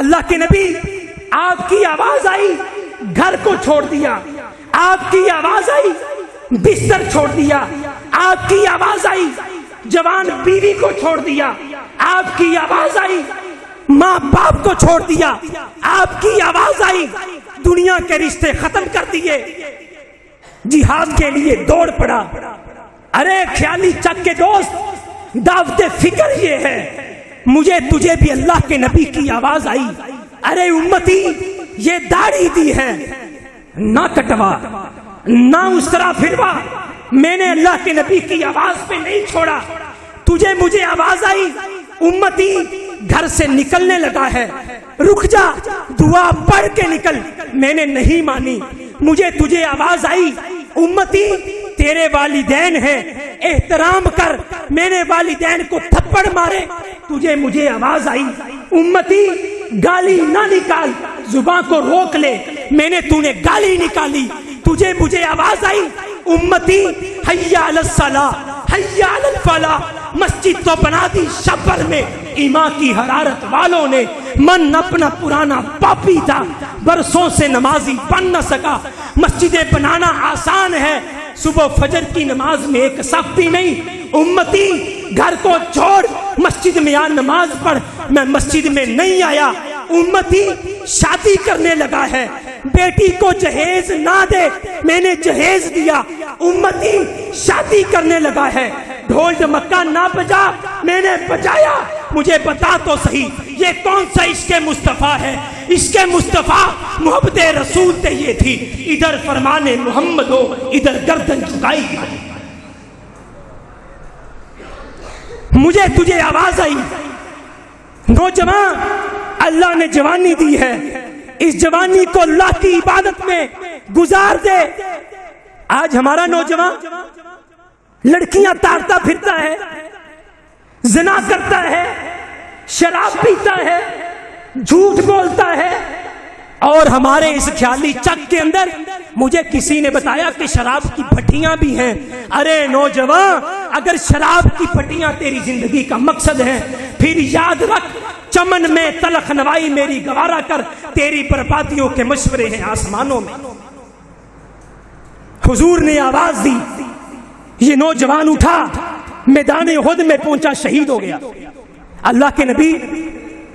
اللہ کے نبی آپ کی آواز آئی، گھر کو چھوڑ دیا، آپ کی آواز آئی، بستر چھوڑ دیا، آپ کی آواز آئی، جوان بیوی کو چھوڑ دیا، آپ کی آواز آئی، ماں باپ کو چھوڑ دیا، آپ کی آواز آئی، دنیا کے رشتے ختم کر دیے، جہاد کے لیے دوڑ پڑا۔ ارے خیالی چک کے دوست، دعوت فکر یہ ہے، مجھے تجھے بھی اللہ کے نبی کی آواز آئی، ارے امتی یہ داڑھی دی ہے نہ کٹوا، نہ اس طرح پھروا، میں نے اللہ کے نبی کی آواز پہ نہیں چھوڑا، تجھے مجھے آواز آئی، امتی گھر سے نکلنے لگا ہے، رک جا، دعا پڑھ کے نکل، میں نے نہیں مانی، مجھے تجھے آواز آئی، امتی تیرے والدین ہیں، احترام کر، میں نے والدین کو تھپڑ مارے، تجھے مجھے آواز آئی، امتی گالی نہ نکال، زبان کو روک لے، میں نے تونے گالی نکالی، تجھے مجھے آواز آئی، امتی حی علی الصلاۃ حی علی الفلاح، مسجد تو بنا دی شبر میں، ایمان کی حرارت والوں نے، من اپنا پرانا پاپی تھا، برسوں سے نمازی بن نہ سکا، مسجدیں بنانا آسان ہے، صبح فجر کی نماز میں ایک صف بھی نہیں، امتی گھر کو چھوڑ مسجد میں آ نماز پڑھ، میں مسجد میں نہیں آیا، امتی شادی کرنے لگا ہے، بیٹی کو جہیز نہ دے، میں نے جہیز دیا، امتی شادی کرنے لگا ہے، ڈھول ڈمکا نہ بجا، میں نے بجایا، مجھے بتا تو صحیح یہ کون سا عشق مصطفیٰ ہے؟ عشق مصطفیٰ محبت رسول تے یہ تھی، ادھر فرمان محمد ہو ادھر گردن جھکائی، مجھے تجھے آواز آئی، نوجوان اللہ نے جوانی دی ہے، اس جوانی کو اللہ کی عبادت میں گزار دے۔ آج ہمارا نوجوان لڑکیاں تارتا پھرتا ہے، زنا کرتا ہے، شراب پیتا ہے، جھوٹ بولتا ہے، اور ہمارے اس خیالی چک کے اندر مجھے کسی نے بتایا کہ شراب کی بھٹیاں بھی ہیں۔ ارے نوجوان اگر شراب کی بھٹیاں تیری زندگی کا مقصد ہے پھر یاد رکھ چمن میں تلخ نوائی میری گوارا کر، تیری بربادیوں کے مشورے ہیں آسمانوں میں۔ حضور نے آواز دی، یہ نوجوان اٹھا، میدان احد میں پہنچا، شہید ہو گیا۔ اللہ کے نبی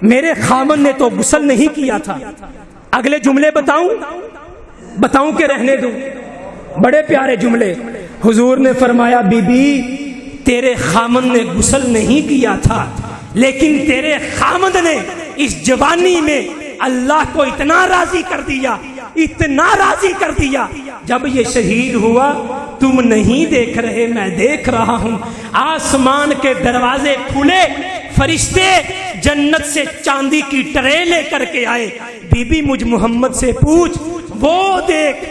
میرے خامن نے تو غسل نہیں کیا تھا، اگلے جملے بتاؤں کہ رہنے دوں؟ بڑے پیارے جملے۔ حضور نے فرمایا بی بی تیرے خامن نے غسل نہیں کیا تھا، لیکن تیرے خامد نے اس جوانی میں اللہ کو اتنا راضی کر دیا، اتنا راضی کر دیا، جب یہ شہید ہوا تم نہیں دیکھ رہے میں دیکھ رہا ہوں، آسمان کے دروازے کھلے، فرشتے جنت سے چاندی کی ٹرے لے کر کے آئے، بی بی مجھ محمد سے پوچھ، وہ دیکھ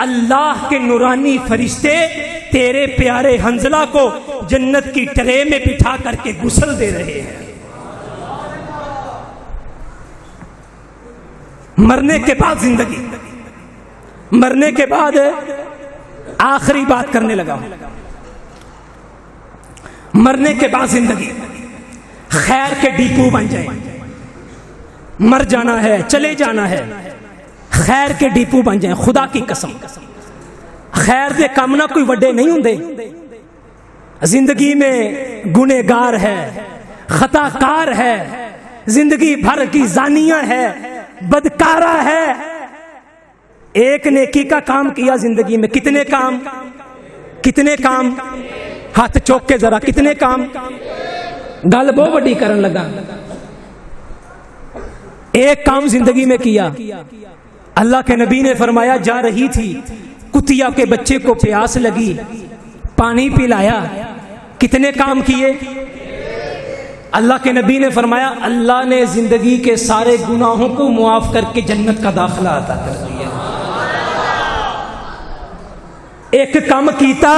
اللہ کے نورانی فرشتے تیرے پیارے حنزلہ کو جنت کی ٹرے میں بٹھا کر کے غسل دے رہے ہیں۔ مرنے کے بعد زندگی، مرنے کے بعد آخری بات کرنے لگا ہوں. مرنے کے بعد زندگی خیر کے ڈیپو بن جائے. مر جانا ہے, چلے جانا ہے, خیر کے ڈیپو بن جائیں. خدا کی قسم خیر دے کام نہ کوئی وڈے نہیں ہوندے. زندگی میں گنہگار ہے, خطا کار ہے, زندگی بھر کی زانیہ ہے, بدکارہ ہے. ایک نیکی کا کام کیا زندگی میں. کتنے کام, کتنے کام, ہاتھ چوک کے ذرا, کتنے کام. گل بہت بڑی کرن لگا. ایک کام زندگی میں کیا. اللہ کے نبی نے فرمایا جا رہی تھی, کتیا کے بچے کو پیاس لگی, پانی پلایا. کتنے کام کیے؟ اللہ کے نبی نے فرمایا اللہ نے زندگی کے سارے گناہوں کو معاف کر کے جنت کا داخلہ عطا کر دیا. ایک کام کیتا,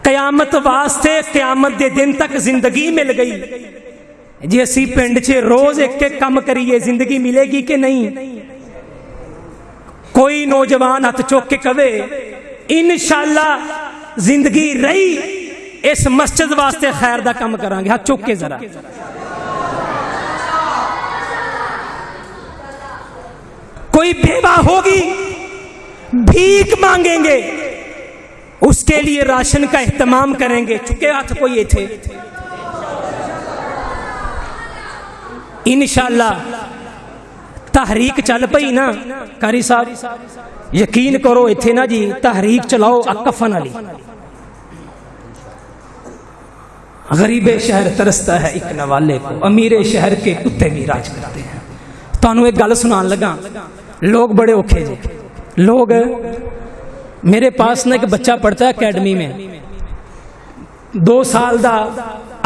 قیامت واسطے قیامت دے دن تک زندگی مل گئی. جی اسی پنڈ چ روز ایک ایک کام کریے زندگی ملے گی کہ نہیں؟ کوئی نوجوان ہاتھ چوک کے کہے انشاءاللہ زندگی رہی اس مسجد واسطے خیر دا کام کرانگے. ہاتھ چوک کے ذرا. کوئی بیوہ ہوگی بھیک مانگیں گے, اس کے لیے راشن کا اہتمام کریں گے. چکے ہاتھ کوئی یہ تھے؟ انشاءاللہ تحریک چل پئی نا قاری صاحب, یقین کرو ایتھے نا جی تحریک چلاؤ کفن علی. غریب شہر ترستا ہے ایک نوالے کو, امیر شہر کے کتے بھی راج کرتے ہیں. تانوں ایک گل سنان لگا, لوگ بڑے اوکھے جی. لوگ میرے پاس نہ ایک بچہ پڑھتا ہے اکیڈمی میں, 2 سال دا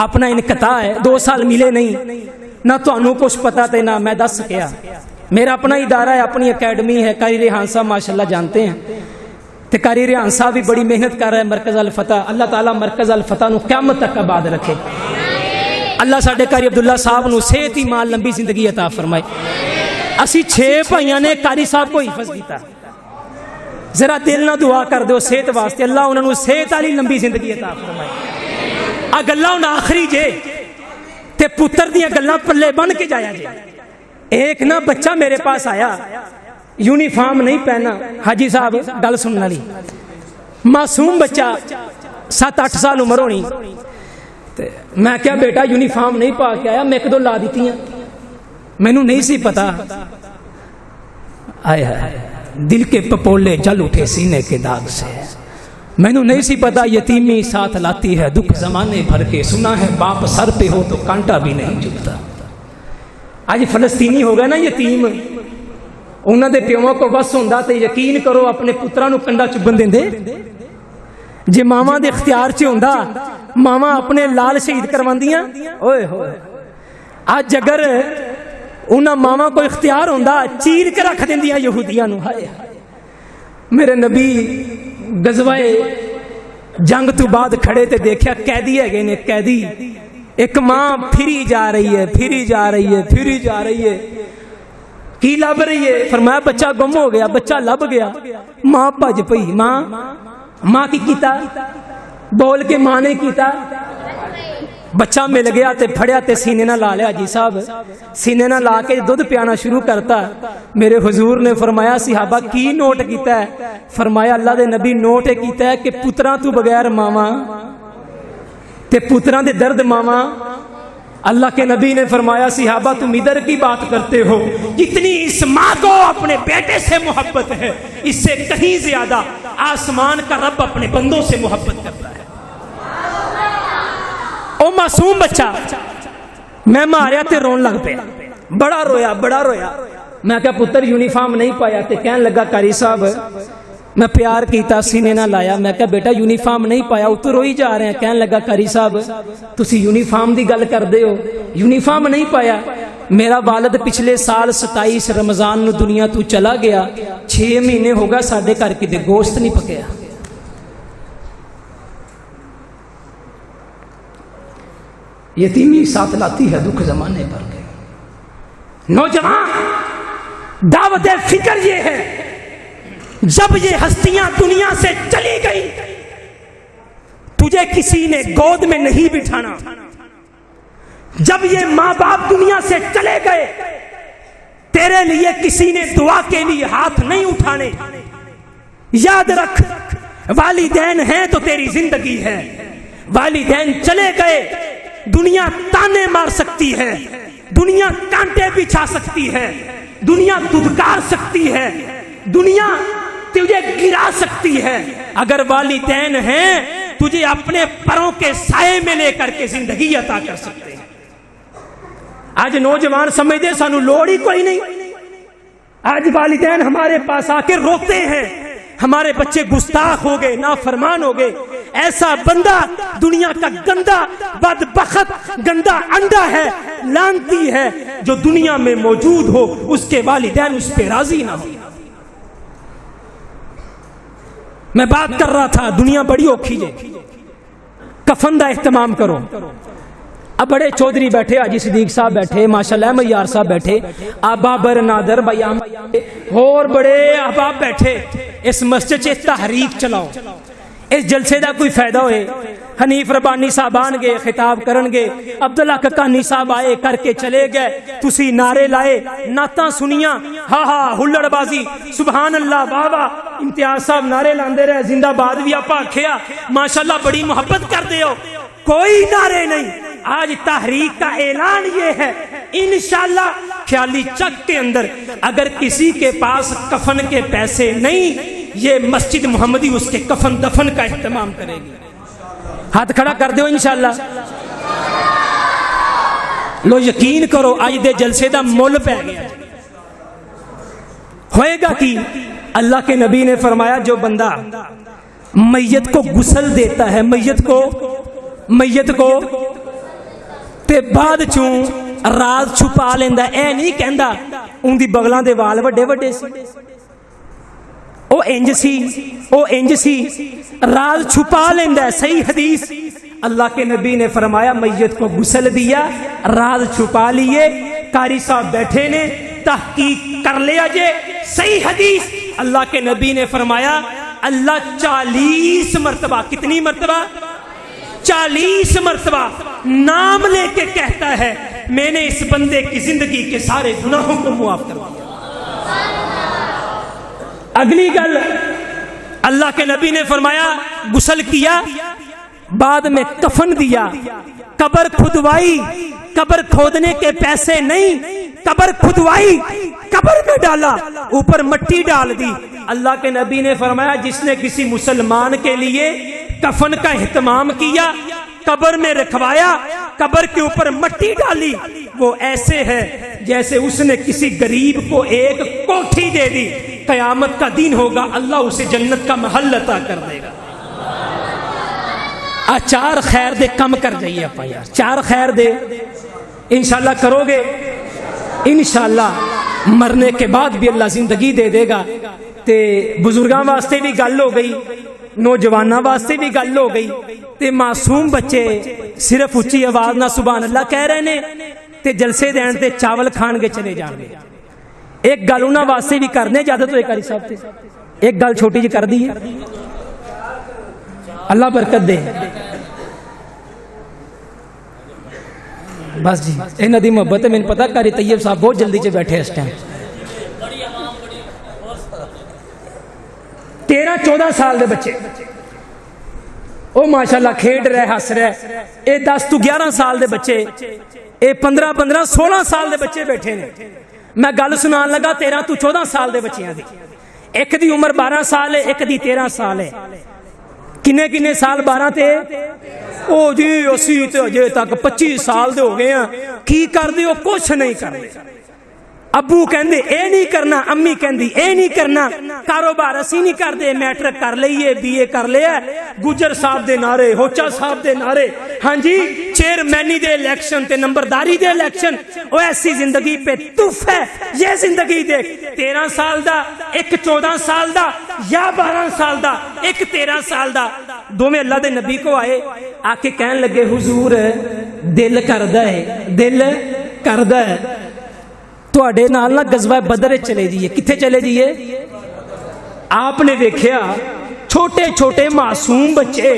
اپنا انقطاع ہے, 2 سال ملے نہیں, نہ تو انہوں کچھ پتا تے نہ میں دس سکیا. میرا اپنا ادارہ ہے, اپنی اکیڈمی ہے. قاری ریحان صاحب ماشاءاللہ جانتے ہیں, تے قاری ریحان صاحب بھی بڑی محنت کر رہے ہیں مرکز الفتح. اللہ تعالیٰ مرکز الفتح نو قیامت تک آباد رکھے. اللہ ساڈے قاری عبداللہ صاحب نو صحت ایمان لمبی زندگی عطا فرمائے. اسی 6 بھائیاں نے قاری صاحب کو حفظ دیتا. ذرا دل نہ دعا کر دو صحت واسطے, اللہ انہوں نے صحت والی لمبی زندگی عطا فرمائے. آ گلاں ہن آخری جے تے پتر دیاں گلاں پلے بن کے جایا جے. ایک نہ بچہ میرے پاس آیا, یونیفارم نہیں پہنا. حاجی صاحب گل سنن والی, معصوم بچہ 7-8 سال عمر ہونی. میں کیا بیٹا یونیفارم نہیں پا کے آیا؟ میں 1-2 لا دیتی ہیں, مینوں نہیں سی پتا. آئے ہائے دل کے پپولے جل اٹھے سینے کے داغ سے. مینوں نہیں سی پتا یتیمی ساتھ لاتی ہے دکھ زمانے بھر کے. سنا ہے باپ سر پہ ہو تو کانٹا بھی نہیں چبھتا. آج فلسطینی ہو گئے نا یتیم, انہوں دے پیووں کو بس ہوندا تے یقین کرو اپنے پتراں نو کنڈا چبن دیندے. جے ماواں دے اختیار چ ہوندا ماواں اپنے لال شہید کرواندیاں. اوئے ہوئے اج اگر انہاں ماواں کو اختیار ہوندا چیر کے رکھ دیندیاں یہودیاں نو. ہائے میرے نبی غزوہ جنگ تو بعد کھڑے تے دیکھیا قیدی ہے گئے نے. قیدی ایک ماں پھری جا رہی ہے, پھری جا رہی ہے, پھری جا رہی ہے. کی لب رہی ہے؟ فرمایا بچہ گم ہو گیا. بچہ لب گیا. ماں بھج پئی. ماں کی کیتا؟ بول کے ماں نے کیتا. بچہ مل گیا تے پھڑیا تے سینے نہ لا لیا. جی صاحب سینے نہ لا کے دودھ پیانا شروع کرتا. میرے حضور نے فرمایا صحابہ کی نوٹ کیتا ہے؟ فرمایا اللہ دے نبی نوٹ کیتا ہے کہ پتراں تو بغیر ماواں تے پتراں دے درد ماواں. اللہ کے نبی نے فرمایا صحابہ تم ادھر کی بات کرتے ہو, جتنی اس ماں کو اپنے بیٹے سے محبت ہے اس سے کہیں زیادہ آسمان کا رب اپنے بندوں سے محبت کرتا ہے. او معصوم بچہ میں ماریا تے رون لگ پیا, بڑا رویا بڑا رویا. میں کہا پتر یونیفارم نہیں پایا؟ تے کہنے لگا قاری صاحب میں پیار کیتا سینے نہ لایا. میں کہا بیٹا یونیفارم نہیں پایا؟ اتو روئی جا رہے ہیں. کہنے لگا قاری صاحب تسی یونیفارم دی گل کر دے ہو, یونیفارم نہیں پایا. میرا والد پچھلے سال 27 رمضان نو دنیا تو چلا گیا. 6 مہینے ہو گیا ساڈے گھر کدے گوشت نہیں پکیا. یتیمی ساتھ لاتی ہے دکھ زمانے پر کے. نوجوان دعوت فکر یہ ہے جب یہ ہستیاں دنیا سے چلی گئی تجھے کسی نے گود میں نہیں بٹھانا، جب یہ ماں باپ دنیا سے چلے گئے تیرے لیے کسی نے دعا کے لیے ہاتھ نہیں اٹھانے۔ یاد رکھ والدین ہیں تو تیری زندگی ہے، والدین چلے گئے دنیا تانے مار سکتی ہے، دنیا کانٹے بچھا سکتی ہے، دنیا دھتکار سکتی ہے، دنیا تجھے گرا سکتی ہے، اگر والدین ہیں تجھے اپنے پروں کے سائے میں لے کر کے زندگی عطا کر سکتے ہیں۔ آج نوجوان سمجھتے سانو لوڑ ہی کوئی نہیں، آج والدین ہمارے پاس آ کے روتے ہیں ہمارے بچے گستاخ ہو گئے، نافرمان ہو گئے۔ ایسا بندہ دنیا کا گندا بدبخت گندا انڈا ہے، لعنتی ہے، جو دنیا میں موجود ہو اس کے والدین اس پہ راضی نہ ہو۔ میں بات کر رہا تھا دنیا بڑی اوکھی جے، کفن دا اہتمام کرو۔ اب بڑے چودھری بیٹھے، حاجی صدیق صاحب بیٹھے، ماشاءاللہ معیار صاحب بیٹھے، آبا نادر بیام اور بڑے احباب بیٹھے، اس مسجد سے تحریک چلاؤ، اس جلسے دا کوئی فائدہ ہوئے۔ حنیف ربانی صاحب آن گے خطاب کرن گے، عبداللہ ککانی صاحب آئے کر کے چلے گئے، تسی نعرے لائے، نعتاں سنیاں، ہاں ہاں ہلڑ بازی، سبحان اللہ، واہ واہ، امتیاز صاحب نعرے لاندے رہے، زندہ باد بھی آپ آکھیا، ماشاءاللہ بڑی محبت کر دے ہو، کوئی نعرے نہیں۔ آج تحریک کا اعلان یہ ہے، انشاءاللہ خیالی چک کے اندر اگر کسی کے پاس کفن کے پیسے نہیں، یہ مسجد محمدی اس کے کفن دفن کا اہتمام کرے گی۔ ہاتھ کھڑا کر دو انشاءاللہ۔ لو یقین کرو آج دے جلسے دا مول پہ گیا ہوئے گا کہ اللہ کے نبی نے فرمایا جو بندہ میت کو غسل دیتا ہے، میت کو تے بعد چوں راز چھپا لیندا، اے نہیں کہندا ان دی بغلاں دے وال وڈے وڈے سی، او انج سی، راز چھپا لیندا ہے۔ صحیح حدیث، اللہ کے نبی نے فرمایا میت کو غسل دیا، راز چھپا لیے، قاری صاحب بیٹھے نے تحقیق کر لیا جے، صحیح حدیث، اللہ کے نبی نے فرمایا اللہ 40 مرتبہ، کتنی مرتبہ؟ 40 مرتبہ نام لے کے کہتا ہے میں نے اس بندے کی زندگی کے سارے گناہوں کو معاف کر دیا۔ اگلی گل، اللہ کے نبی نے فرمایا غسل کیا، بعد میں کفن دیا، قبر کھدوائی، قبر کھودنے کے پیسے نہیں، قبر کھدوائی، قبر میں ڈالا، اوپر مٹی ڈال دی۔ اللہ کے نبی نے فرمایا جس نے کسی مسلمان کے لیے کفن کا اہتمام کیا، قبر میں رکھوایا، قبر کے اوپر مٹی ڈالی، وہ ایسے ہے جیسے اس نے کسی غریب کو ایک کوٹھی دے دی۔ قیامت کا دن ہوگا اللہ اسے جنت کا محل عطا کر دے گا۔ چار خیر دے کم کر جائیے اپا یار، چار خیر دے انشاءاللہ کرو گے، انشاءاللہ مرنے کے بعد بھی اللہ زندگی دے دے گا۔ تے بزرگاں واسطے بھی گل ہو گئی، نوجواناں واسطے بھی گل ہو گئی، تے معصوم بچے صرف اچھی آواز نہ سبحان اللہ کہہ رہے نے تے جلسے دین تے چاول کھان کے چلے جان گے۔ ایک گل انہاں واسطے بھی کرنے اجازت ہوئے قاری صاحب تے، ایک گل چھوٹی جی کر دی ہے، اللہ برکت دے۔ بس جی انہاں دی محبت ہے، مینوں پتہ قاری طیب صاحب بہت جلدی چ بیٹھے اس ٹائم۔ 13-14 سال دے بچے او ماشاءاللہ کھیڈ رہے، ہس رہے، اے 10-11 سال دے بچے، اے 15-16 سال دے بچے بیٹھے نے۔ میں گل سنان لگا 13-14 سال دے بچیاں دی، ایک دی عمر 12 سال ہے، ایک دی 13 سال ہے۔ کنے سال 12 تے او جی اسی تے اجے تک 25 سال دے ہو گئے ہیں، کی کر دے ہو؟ کچھ نہیں کر دے۔ ابو کہندے اے نہیں کرنا، امی کہندی اے نہیں کرنا، کاروبار اسی نہیں کر دے، میٹرک کر لئیے، بی اے کر لیا، گجر صاحب دے نعرے، ہوچا صاحب دے نعرے، ہاں جی چیئرمینی دے الیکشن تے نمبرداری دے الیکشن، او ایسی زندگی پہ تف ہے۔ یہ زندگی دیکھ، 13 سال دا، ایک 14 سال دا، یا 12 سال دا، ایک 13 سال دا، دو میں اللہ دے نبی کو آئے، آ کے کہن لگے حضور دل کردہ ہے، دل کردہ ہے تو اڈے نال نہ غزوہ بدر چلے جائیے۔ کتھے چلے جائیے؟ آپ نے دیکھیا چھوٹے چھوٹے معصوم بچے،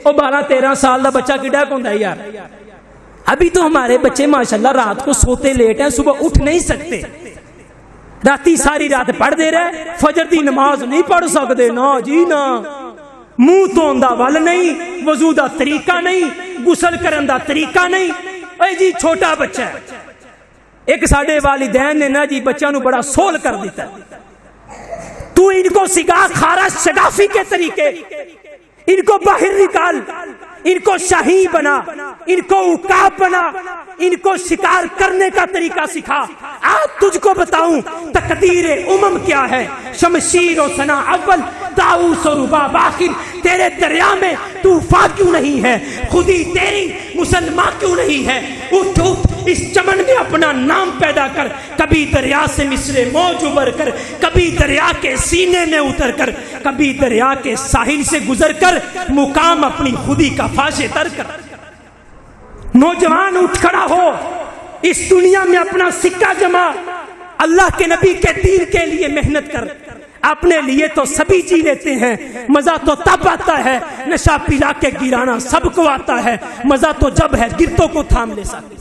وہ 12-13 سال کا بچہ کڈا پوندا یار. ابھی تو ہمارے بچے ماشاءاللہ رات کو سوتے لیٹ ہیں، صبح اٹھ نہیں سکتے، راتی ساری رات پڑھتے رہے، فجر دی نماز نہیں پڑھ سکتے. نا جی نا، منہ دھون دا ول نہیں، وضو دا طریقہ نہیں، غسل کرن دا طریقہ نہیں. اے جی چھوٹا بچہ ہے. ایک ساڈے والدین نے نا جی بچوں نو بڑا سول کر دیتا ہے. تو ان کو سکھا خارش شگافی کے طریقے، ان کو باہر نکال، ان کو شاہی بنا، ان کو عقاب بنا، ان کو شکار کرنے کا طریقہ سکھا. آج تجھ کو بتاؤں تقدیر امم کیا ہے. شمشیر و ثنا اول، طاؤس و رباب آخر. تیرے دریا میں طوفان کیوں نہیں ہے؟ خودی تیری مسلمان کیوں نہیں ہے؟ اٹھ اٹھ اس چمن میں اپنا نام پیدا کر. کبھی دریا سے مصرے موج ابھر کر، کبھی دریا کے سینے میں اتر کر، کبھی دریا کے ساحل سے گزر کر مقام اپنی خودی کا فاش تر کر. نوجوان اٹھ کھڑا ہو، اس دنیا میں اپنا سکہ جما، اللہ کے نبی کے دین کے لیے محنت کر. اپنے لیے تو سبھی جی لیتے ہیں، مزہ تو تب آتا ہے نشہ پلا کے گرانا سب کو آتا ہے، مزہ تو جب ہے گرتوں کو تھام لے سکتے.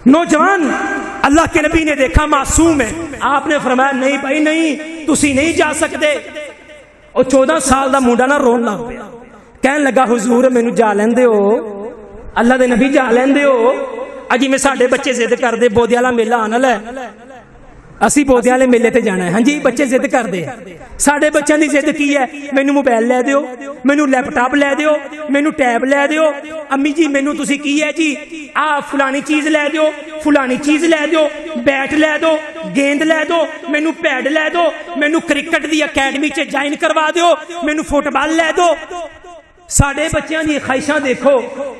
نوجوان اللہ کے نبی نے دیکھا معصوم ہے، آپ نے فرمایا نہیں بھائی نہیں، تسی نہیں جا سکتے. اور 14 سال دا منڈا نہ رون لگ پیا، کہن لگا حضور مینوں جا لیندے ہو، اللہ دے نبی جا لیندے ہو. اجی میں ساڈے بچے ضد کردے بودے والا میلہ آنا لے، اسی بودے والے میلے تے جانا ہے. ہاں جی بچے ضد کردے، ساڈے بچوں دی ضد کی ہے؟ مینوں موبائل لے دیو، مینوں لیپ ٹاپ لے دیو، مینوں ٹیب لے دیو. امی جی مینوں تسی کی ہے جی آ فلانی چیز لے دیو، فلانی چیز لے دیو، بیٹ لے دو، گیند لے دو، مینوں پیڈ لے دو، مینوں کرکٹ دی اکیڈمی چ جوائن کروا دیو، مینوں فٹ بال لے دو. ساڈے بچیاں دی خواہشاں دیکھو.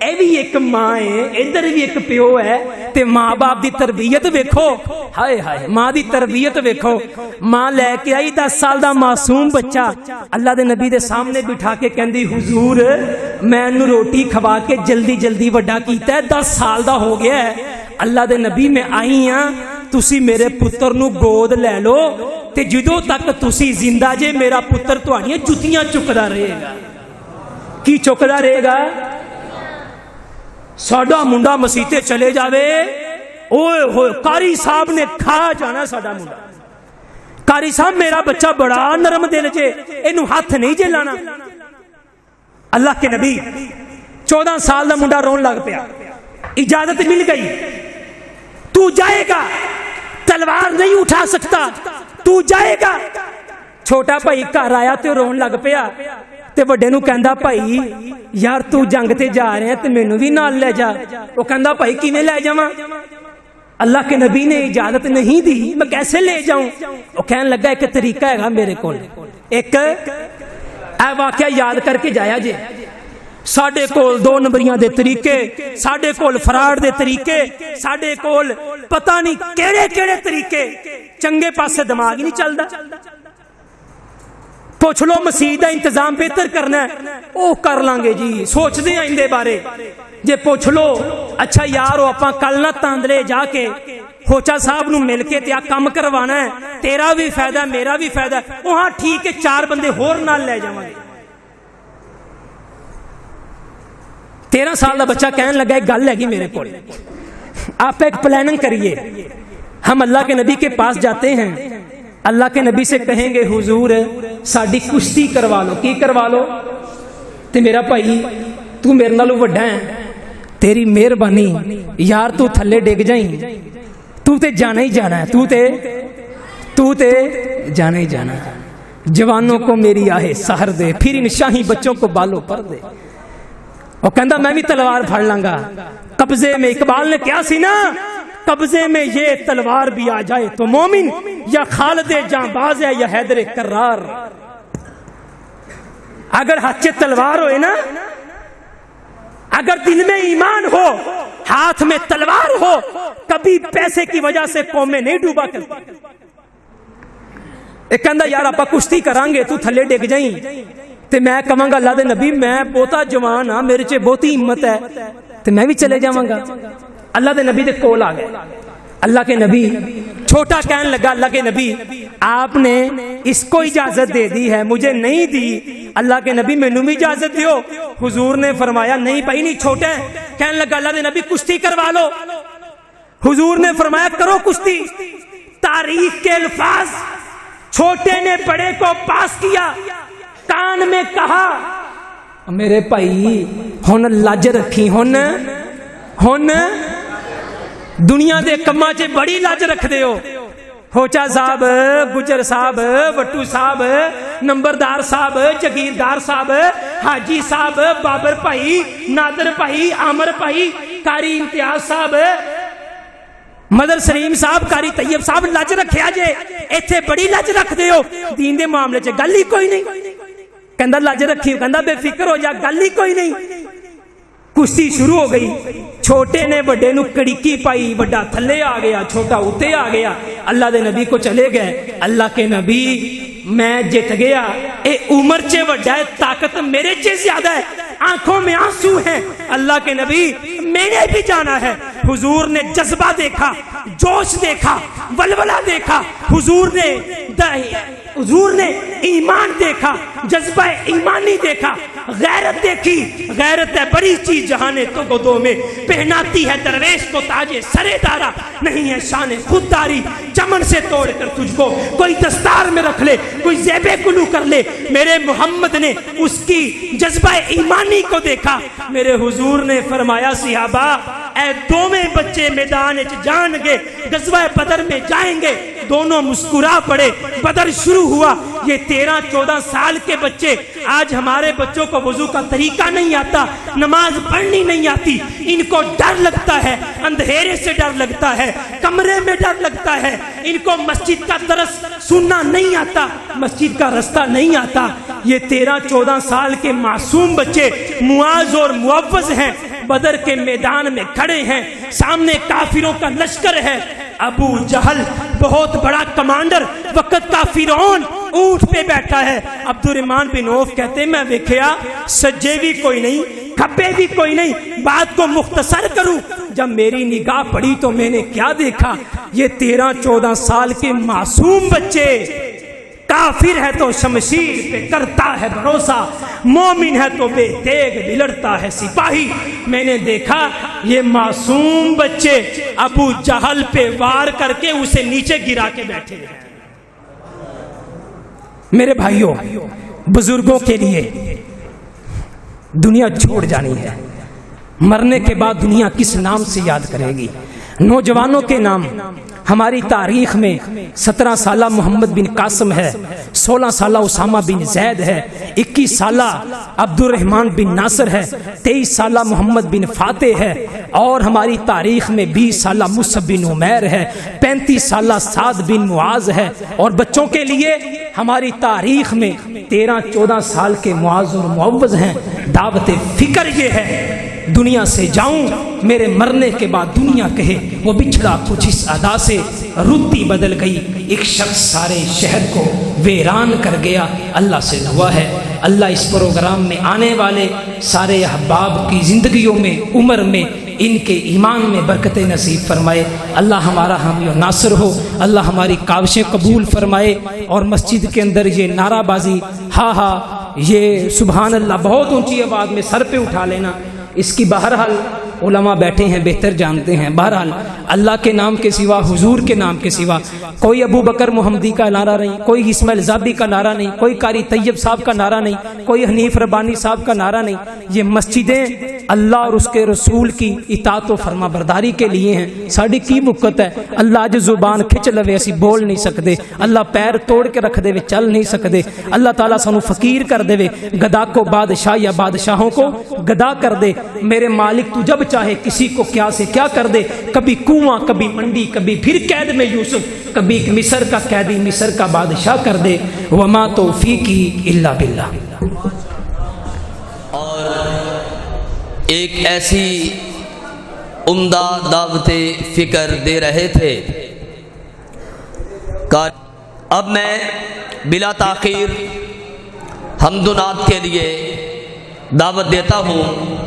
اے بھی ایک ماں ہے، ادھر بھی ایک پیو ہے، تے ماں باپ دی تربیت ویکھو. ہائے ہائے ماں دی تربیت ویکھو. ماں لے کے آئی 10 سال دا معصوم بچہ، اللہ دے نبی دے سامنے بٹھا کے کہندی حضور میں انہوں روٹی کھوا کے جلدی جلدی وڈا کیتا ہے، 10 سال دا ہو گیا ہے. اللہ دے نبی میں آئی ہاں، تسی میرے پتر نو گود لے لو، تے جدوں تک تسی زندہ جے میرا پتر تہاڈیاں جُتیاں چکدا رہے گا. کی چکدا رہے گا؟ ساڈا منڈا مسیتے چلے جاوے، اوئے ہوئے قاری صاحب نے کھا جانا ساڈا منڈا. قاری صاحب میرا بچہ بڑا نرم دل جے، اینو ہاتھ نہیں جے لانا. اللہ کے نبی 14 سال دا منڈا رون لگ پیا. اجازت مل گئی، تو جائے گا، تلوار نہیں اٹھا سکتا، تو جائے گا. چھوٹا بھائی گھر آیا تے رون لگ پیا، تے وڈے نو کہندا بھائی یار تو جنگ تے جا رہے ہیں تے مینوں بھی نال لے جا. وہ کہندا بھائی کیویں لے جاواں؟ اللہ کے نبی نے اجازت نہیں دی، میں کیسے لے جاؤں؟ وہ کہن لگا ایک طریقہ ہے میرے کول، ایک اے واقعہ یاد کر کے جایا جے. ساڈے کول 2 نمبریاں دے طریقے، ساڈے کول فراڈ دے طریقے، ساڈے کول پتہ نہیں کیڑے کیڑے طریقے، چنگے پاسے دماغ ہی نہیں چلدا. پوچھ لو مسیح دا انتظام بہتر کرنا ہے، او کر لیں گے جی، سوچتے ہیں اندے بارے. جے پوچھ لو اچھا یارو اپاں کل نہ تاندلے جا کے ہوچا صاحب نو مل کے تے کام کروانا ہے، تیرا بھی فائدہ میرا بھی فائدہ، وہاں ٹھیک ہے 4 بندے ہور نال لے جاواں گے. 13 سال دا بچہ کہنے لگا ایک گل ہے گی میرے کول، آپ ایک پلاننگ کریے. ہم اللہ کے نبی کے پاس جاتے ہیں، اللہ کے نبی سے کہیں گے حضور ساڈی کشتی کروا لو. کی کروا لو؟ تے میرا بھائی تو میرے نالوں وڈا ہے، تیری مہربانی یار تو تھلے ڈگ جائیں، تو تے جانا ہی جانا ہے، تو تے جانا ہی جانا ہے. جوانوں کو میری آہے سحر دے، پھر ان شاہی بچوں کو بالوں پر دے. وہ کہندا میں بھی تلوار پھڑ لاں گا. قبضے میں اقبال نے کیا سی نا، قبضے میں یہ تلوار بھی آ جائے تو مومن یا خالد جاں-باز ہے یا حیدر کرار. اگر ہاتھ تلوار ہوئے نا، اگر دل میں ایمان ہو، ہاتھ میں تلوار ہو، کبھی پیسے کی وجہ سے قومیں نہیں ڈوبا کرتی. ایک کہندا یار آپا کشتی کران گے، تو تھلے ڈگ جائیں تے میں کہاں گا اللہ دے نبی میں بہتا جوان ہاں، میرے چ بہتی ہمت ہے تے میں بھی چلے جاواں گا. اللہ دے نبی دے کول آ گئے. اللہ کے نبی چھوٹا کہن لگا اللہ کے نبی آپ نے اس کو اجازت دے دی ہے، مجھے نہیں دی، اللہ کے نبی مینوں بھی اجازت دیو۔ حضور نے فرمایا نہیں بھائی نہیں چھوٹے ہیں۔ کہنے لگا اللہ کے نبی کشتی کروا لو۔ حضور نے فرمایا کرو کشتی۔ تاریخ کے الفاظ، چھوٹے نے بڑے کو پاس کیا، کان میں کہا میرے بھائی ہن لج رکھی، ہن دنیا دے کماں چ بڑی لج رکھ دے ہو۔ ہوچا صاحب، گجر صاحب، وٹو صاحب، نمبردار صاحب، جگیردار صاحب، حاجی صاحب، بابر بھائی، نادر بھائی، عامر بھائی، قاری امتیاز صاحب، مدر سلیم صاحب، قاری طیب صاحب، لج رکھیا جے، ایتھے بڑی لج رکھ دے ہو، دین دے معاملے چ گل ہی کوئی نہیں۔ کہندا لج رکھی، کہندا بے فکر ہو جا، گل ہی کوئی نہیں۔ کشتی شروع ہو گئی، چھوٹے نے بڑے نو کڑکی پائی، بڑا تھلے آ گیا، چھوٹا اوتے آ گیا، اللہ دے نبی کو چلے گئے۔ اللہ کے نبی میں جت گیا، اے عمر چے وڈا ہے، طاقت میرے چے زیادہ ہے، آنکھوں میں آنسو ہیں، اللہ کے نبی میں نے بھی جانا ہے۔ حضور نے جذبہ دیکھا، جوش دیکھا، ولولہ دیکھا، حضور نے ایمان دیکھا، جذبہ ایمانی دیکھا، غیرت دیکھی۔ غیرت ہے بڑی چیز جہانے تو گدوں میں، پہناتی ہے درویش کو تاج سرے دارا، نہیں ہے شان خودداری چمن سے توڑ کر تجھ کو کوئی دستار میں رکھ لے، کوئی زیب کلو کر لے۔ میرے محمد نے اس کی جذبہ ایمانی کو دیکھا۔ میرے حضور نے فرمایا صحابہ اے دوویں بچے میدان جان گے، غزوہ بدر میں جائیں گے۔ دونوں مسکرا پڑے۔ بدر شروع ہوا، یہ 13-14 سال کے بچے، آج ہمارے بچوں کو وضو کا طریقہ نہیں آتا، نماز پڑھنی نہیں آتی، ان کو ڈر لگتا ہے، اندھیرے سے ڈر لگتا ہے، کمرے میں ڈر لگتا ہے، ان کو مسجد کا درس سننا نہیں آتا، مسجد کا رستہ نہیں آتا۔ یہ 13-14 سال کے معصوم بچے معاذ اور معوذ ہیں، بدر کے میدان میں کھڑے ہیں، سامنے کافروں کا لشکر ہے۔ ابو جہل بہت بڑا کمانڈر، وقت کا فرعون اونٹ پہ بیٹھا ہے۔ عبد الرحمن بن عوف کہتے ہیں میں دیکھیا سجے بھی کوئی نہیں، کھپے بھی کوئی نہیں، بات کو مختصر کروں، جب میری نگاہ پڑی تو میں نے کیا دیکھا، یہ 13-14 سال کے معصوم بچے، کافر ہے تو شمشیر پہ کرتا ہے بھروسہ، مومن ہے تو بے تیغ بلڑتا ہے سپاہی۔ میں نے دیکھا یہ معصوم بچے ابو جہل پہ وار کر کے اسے نیچے گرا کے بیٹھے ہیں۔ میرے بھائیوں، بزرگوں کے لیے دنیا چھوڑ جانی ہے، مرنے کے بعد دنیا کس نام سے یاد کرے گی؟ نوجوانوں کے نام ہماری تاریخ میں 17 سالہ محمد بن قاسم ہے، 16 سالہ اسامہ بن زید ہے، 21 سالہ عبد الرحمن بن ناصر ہے، 23 سالہ محمد بن فاتح ہے، اور ہماری تاریخ میں 20 سالہ مصعب بن عمیر ہے، 35 سالہ سعد بن معاذ ہے، اور بچوں کے لیے ہماری تاریخ میں 13-14 سال کے معاذ اور معوذ ہیں۔ دعوت فکر یہ ہے دنیا سے جاؤں، میرے مرنے کے بعد دنیا کہے وہ بچھڑا کچھ اس ادا سے، رتی بدل گئی، ایک شخص سارے شہر کو ویران کر گیا۔ اللہ سے دعا ہے اللہ اس پروگرام میں آنے والے سارے احباب کی زندگیوں میں، عمر میں، ان کے ایمان میں برکت نصیب فرمائے۔ اللہ ہمارا حامی و ناصر ہو، اللہ ہماری کاوشیں قبول فرمائے، اور مسجد کے اندر یہ نعرہ بازی ہاں ہاں یہ سبحان اللہ بہت اونچی آواز میں سر پہ اٹھا لینا، اس کی بہرحال علماء بیٹھے ہیں بہتر جانتے ہیں، بہرحال اللہ کے نام کے سوا، حضور کے نام کے سوا کوئی ابو بکر محمدی کا نعرہ نہیں، کوئی اسماعیل زابی کا نعرہ نہیں، کوئی قاری طیب صاحب کا نعرہ نہیں، کوئی حنیف ربانی صاحب کا نعرہ نہیں۔ یہ مسجدیں اللہ اور اس کے رسول کی اطاعت و فرما برداری کے لیے ہیں۔ ساڑی کی مکت ہے اللہ اج زبان کھچ لوے اسی بول نہیں سکتے، اللہ پیر توڑ کے رکھ دے وے چل نہیں سکتے، اللہ تعالیٰ سانو فقیر کر دے وے، گدا کو بادشاہ یا بادشاہوں کو گدا کر دے۔ میرے مالک تو جب چاہے کسی کو کیا سے کیا کر دے، کبھی کنواں، کبھی منڈی، کبھی پھر قید میں یوسف، کبھی مصر کا قیدی مصر کا بادشاہ کر دے۔ وما توفیقی الا باللہ۔ اور ایک ایسی عمدہ دعوت فکر دے رہے تھے۔ اب میں بلا تاخیر حمد و نعت کے لیے دعوت دیتا ہوں۔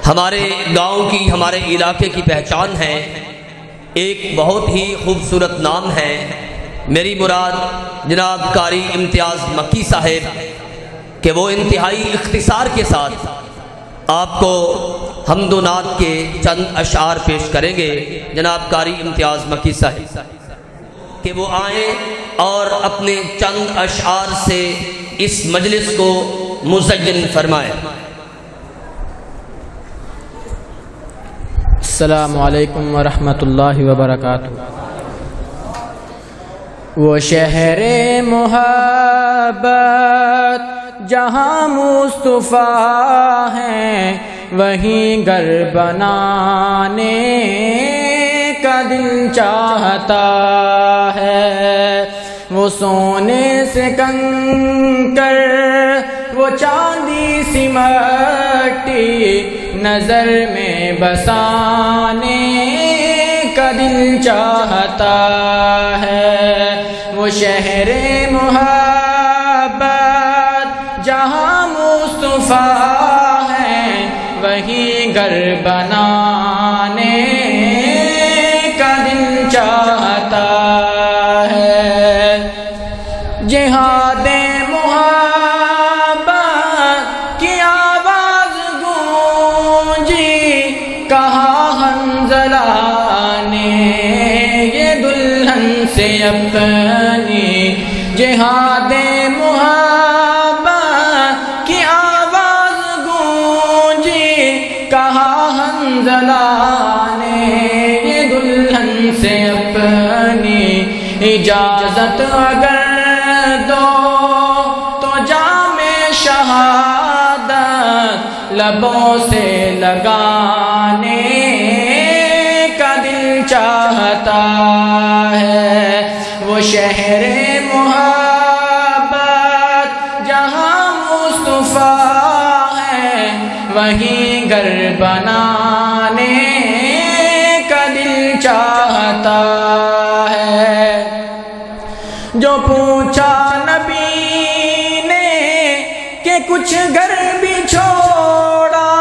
ہمارے گاؤں کی، ہمارے علاقے کی پہچان ہے، ایک بہت ہی خوبصورت نام ہے میری مراد جناب قاری امتیاز مکی صاحب کہ وہ انتہائی اختصار کے ساتھ آپ کو حمد و نعت کے چند اشعار پیش کریں گے۔ جناب قاری امتیاز مکی صاحب کہ وہ آئیں اور اپنے چند اشعار سے اس مجلس کو مزین فرمائیں۔ السلام علیکم ورحمۃ اللہ وبرکاتہ۔ وہ شہر محبت جہاں مصطفیٰ ہیں وہیں گھر بنانے کا دل چاہتا ہے۔ وہ سونے سے کنکر وہ چاندی سی مٹی نظر میں بسانے کا دل چاہتا ہے۔ وہ شہر محبت جہاں مصطفیٰ ہیں وہیں گھر بنانے کا دل چاہتا ہے۔ جہاد محبت کی آواز گونجی کہا حنظلہ نے یہ دلہن سے اپنی۔ جہاد محبت کی آواز گونجی کہا حنظلہ نے یہ دلہن سے اپنی۔ اجازت اگر دو تو جام شہادت لبوں سے لگانے کا دل چاہتا ہے۔ وہ شہر محبت جہاں مصطفیٰ ہے وہیں گھر بنانے کا دل چاہتا ہے۔ جو پوچھا نبی نے کہ کچھ گھر بھی چھوڑا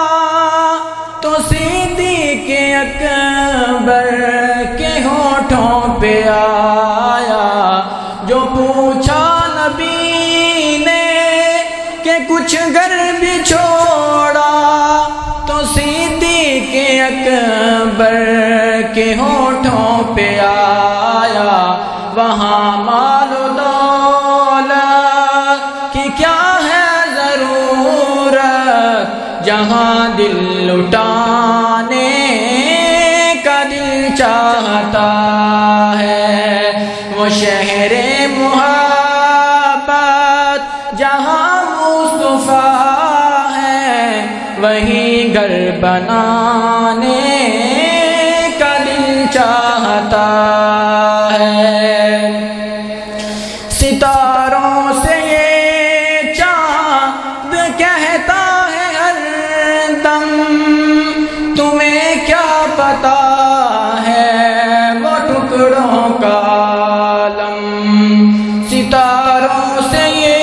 تو صدیق اکبر کے ہونٹوں پہ آیا۔ جو پوچھا نبی نے کہ کچھ گھر بھی چھوڑا تو صدیق اکبر کے ہونٹوں پہ آیا۔ وہاں مال و دولت کی کیا ہے ضرورت جہاں دل لٹانے کا دل چاہتا ہے۔ وہ شہر محبت جہاں مصطفیٰ ہے وہیں گھر بنانے کا دل چاہتا ہے۔ ستاروں سے یہ چاند کہتا ہے ہر دم تمہیں کیا پتا ہے وہ ٹکڑوں کا عالم۔ ستاروں سے یہ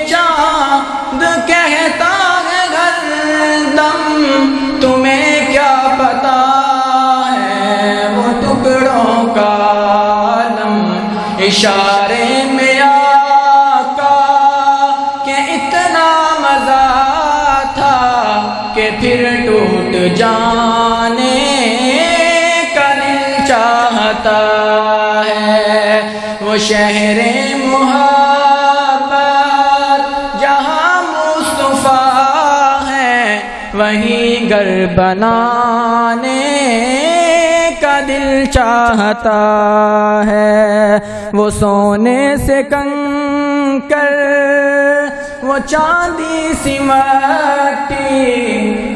چاند کہتا ہے ہر دم تمہیں کیا پتا ہے وہ ٹکڑوں کا عالم۔ اشارے میں آقا کہ اتنا مزہ تھا کہ پھر ٹوٹ جانے کا دل چاہتا ہے۔ وہ شہر محبت جہاں مصطفیٰ ہے وہیں گھر بنانے کا دل چاہتا ہے۔ وہ سونے سے کنکر وہ چاندی سی مٹی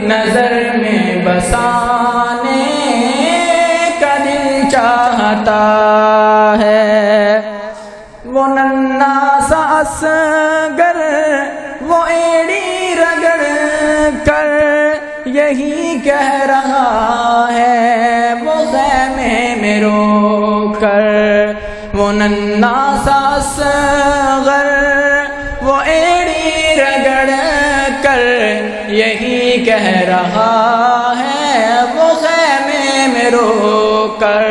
نظر میں بسانے کا دل چاہتا ہے۔ وہ ننھا سا اصغر وہ ایڑی رگڑ کر یہی کہہ رہا ہے وہ خیمے میں رو کر۔ وہ ننھا سا اصغر وہ ایڑی رگڑ کر یہی کہہ رہا ہے وہ خیمے میں رو کر۔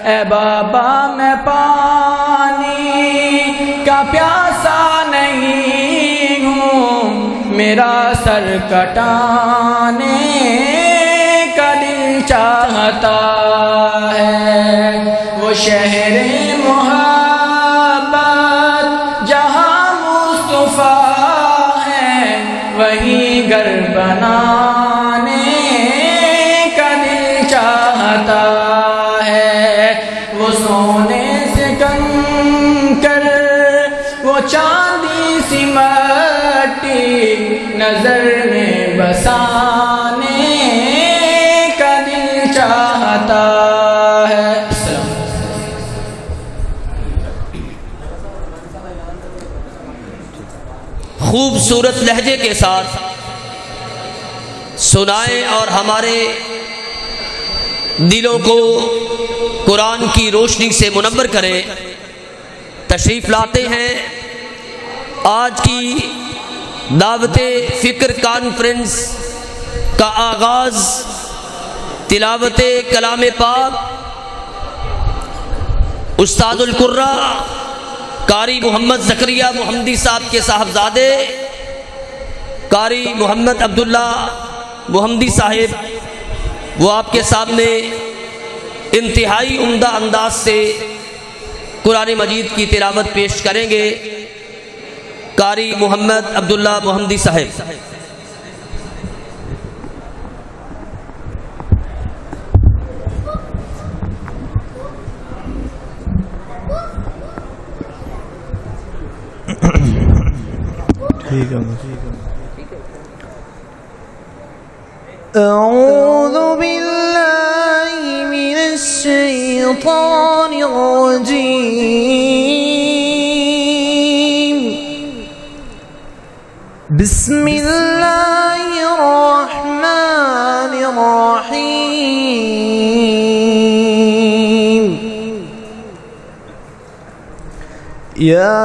اے بابا میں پا میرا سر کٹانے کا دل چاہتا ہے، وہ شہر محبت جہاں مصطفیٰ ہے، وہی گھر بنانے کا دل چاہتا ہے، وہ سونے سے کنکر وہ چاندی سی مٹی نظر میں بسانے کا دل چاہتا ہے۔ خوبصورت لہجے کے ساتھ سنائیں اور ہمارے دلوں کو قرآن کی روشنی سے منور کریں۔ تشریف لاتے ہیں آج کی دعوت فکر کانفرنس کا آغاز تلاوت کلام پاک استاد القرہ قاری محمد زکریہ محمدی صاحب کے صاحبزادے قاری محمد عبداللہ محمدی صاحب، وہ آپ کے سامنے انتہائی عمدہ انداز سے قرآن مجید کی تلاوت پیش کریں گے۔ قاری محمد عبداللہ محمدی صاحب۔ أعوذ بالله من الشيطان الرجيم، بسم الله الرحمن الرحيم، يا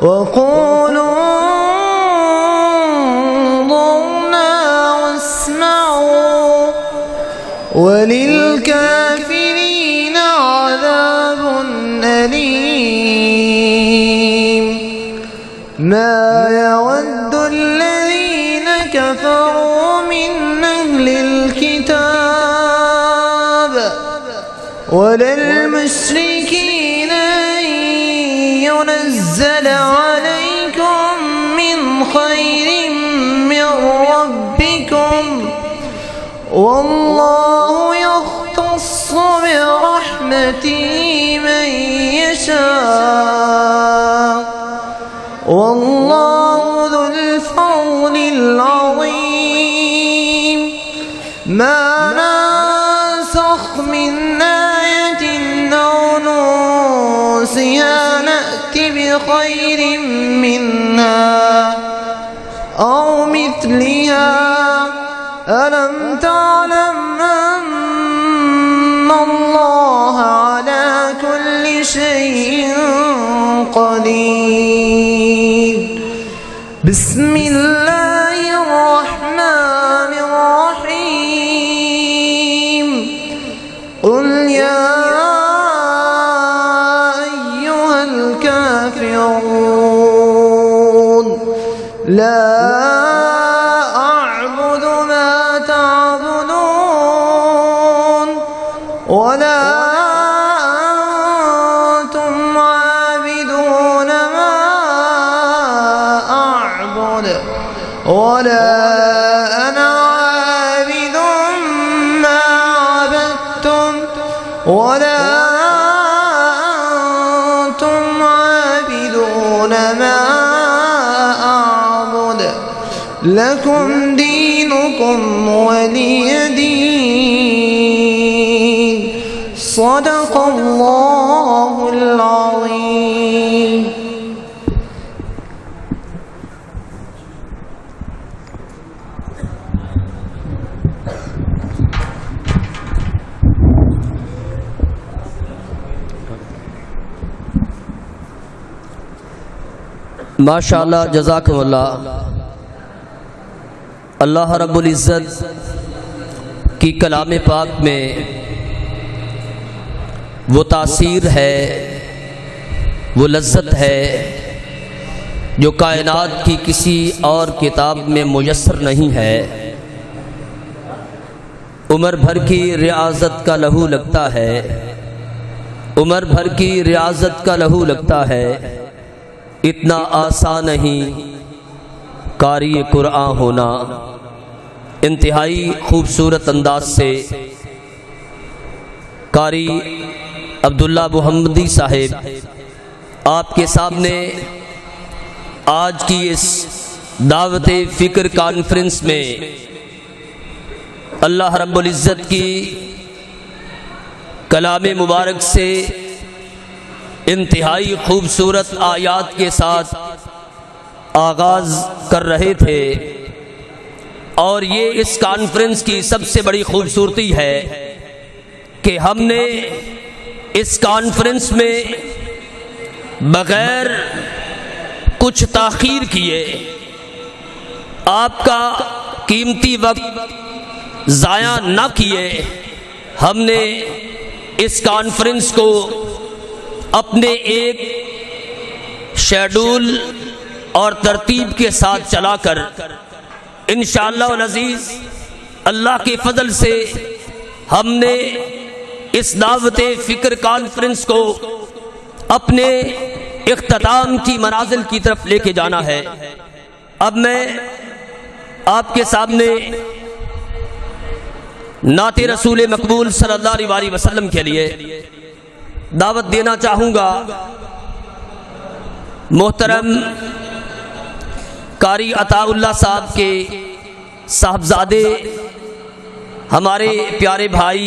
وقولوا انظرنا واسمعوا وللكافرين عذاب أليم، ما يود الذين كفروا من أهل الكتاب ولا المشركين أن ينزل عليكم من خير من ربكم، والله يختص برحمته من يشاء، والله ذو الفضل العظيم، ما ننسخ من آية أو ننسها نأتي بخير منها أو مثلها، ألم تعلم أن الله على كل شيء قدير؟ بسم الله الرحمن الرحيم، قل يا أيها الكافرون لا أعبد ما تعبدون ولا أنتم عابدون ما أعبد ولا أنا عابد ما عبدتم ولا أنتم عابدون ما أعبد، لكم دينكم ولي دين، صدق الله العظيم۔ ماشاءاللہ، جزاکم اللہ۔ اللہ رب العزت کہ کلام پاک میں وہ تاثیر ہے، وہ لذت ہے جو کائنات کی کسی اور کتاب میں میسر نہیں ہے۔ عمر بھر کی ریاضت کا لہو لگتا ہے، عمر بھر کی ریاضت کا لہو لگتا ہے، اتنا آسان نہیں قاری قرآن ہونا۔ انتہائی خوبصورت انداز سے قاری عبداللہ محمدی صاحب آپ کے سامنے آج کی اس دعوت فکر کانفرنس میں اللہ رب العزت کی کلام مبارک سے انتہائی خوبصورت آیات کے ساتھ آغاز کر رہے تھے، اور یہ اس کانفرنس کی سب سے بڑی خوبصورتی ہے کہ ہم نے اس کانفرنس میں بغیر کچھ تاخیر کیے آپ کا قیمتی وقت ضائع نہ کیے، ہم نے اس کانفرنس کو اپنے ایک شیڈول اور ترتیب کے ساتھ چلا کر انشاءاللہ العزیز اللہ کے فضل سے ہم نے اس دعوت فکر کانفرنس کو اپنے اختتام کی منازل کی طرف لے کے جانا ہے۔ اب میں آپ کے سامنے نعت رسول مقبول صلی اللہ علیہ وسلم کے لیے دعوت دینا چاہوں گا۔ محترم قاری عطا اللہ صاحب کے صاحبزادے ہمارے پیارے بھائی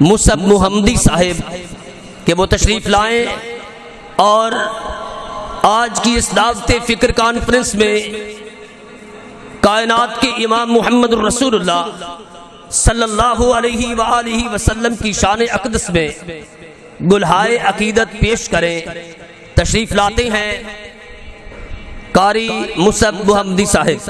مصعب محمدی صاحب کہ وہ تشریف لائیں اور آج کی اس دعوت فکر کانفرنس میں کائنات کے امام محمد الرسول اللہ صلی اللہ علیہ وآلہ وسلم کی شان اقدس میں گلہائے عقیدت پیش کریں۔ تشریف لاتے ہیں قاری مصعب محمدی صاحب۔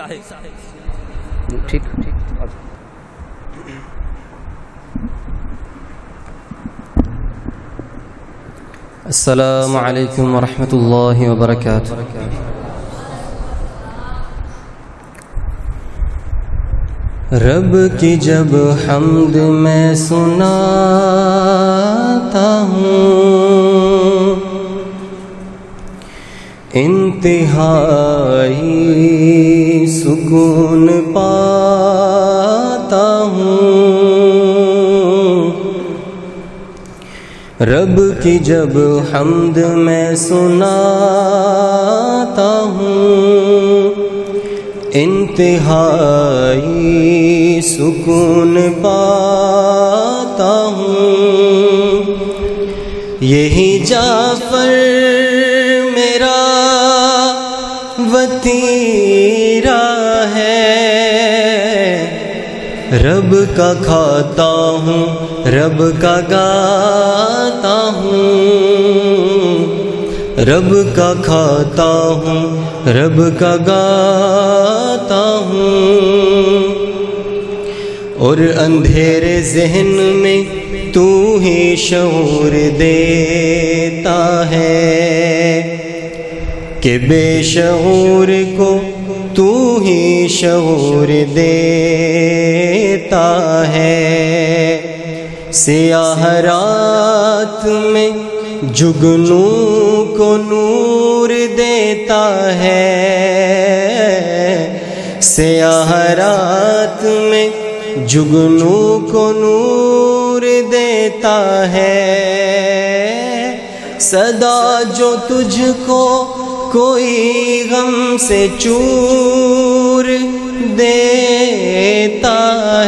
السلام علیکم ورحمۃ اللہ وبرکاتہ۔ رب کی جب حمد میں سناتا ہوں، انتہائی سکون پاتا ہوں۔ رب کی جب حمد میں سناتا ہوں، انتہائی سکون پاتا ہوں۔ یہی جعفر میرا وتیرہ ہے، رب کا کھاتا ہوں، رب کا گاتا ہوں، رب کا کھاتا ہوں، رب کا گاتا ہوں۔ اور اندھیرے ذہن میں تو ہی شعور دیتا ہے کہ بے شعور کو تو ہی شعور دیتا ہے۔ سیاہ رات میں جگنوں کو نور دیتا ہے، سیاہ رات میں جگنوں کو نور دیتا ہے۔ صدا جو تجھ کو کوئی غم سے چور دیتا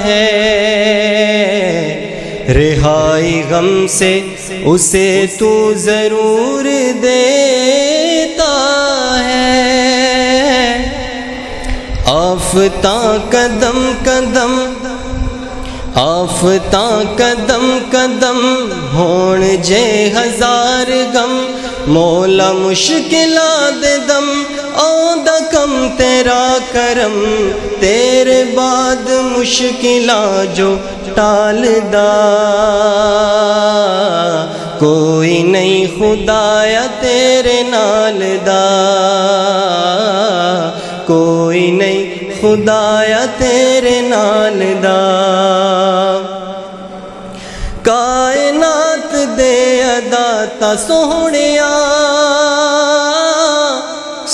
ہے، رہائی غم سے اسے تو ضرور دیتا ہے۔ آفتاں قدم قدم آفتاں قدم قدم ہون جے ہزار غم مولا مشکلاں دے دم آندا کم تیرا کرم تیرے بعد مشکلاں جو ٹالدا کوئی نہیں خدایا تیرے نال دا کوئی نہیں خدایا تیرے نال دا کائنات دے داتا سوہنیا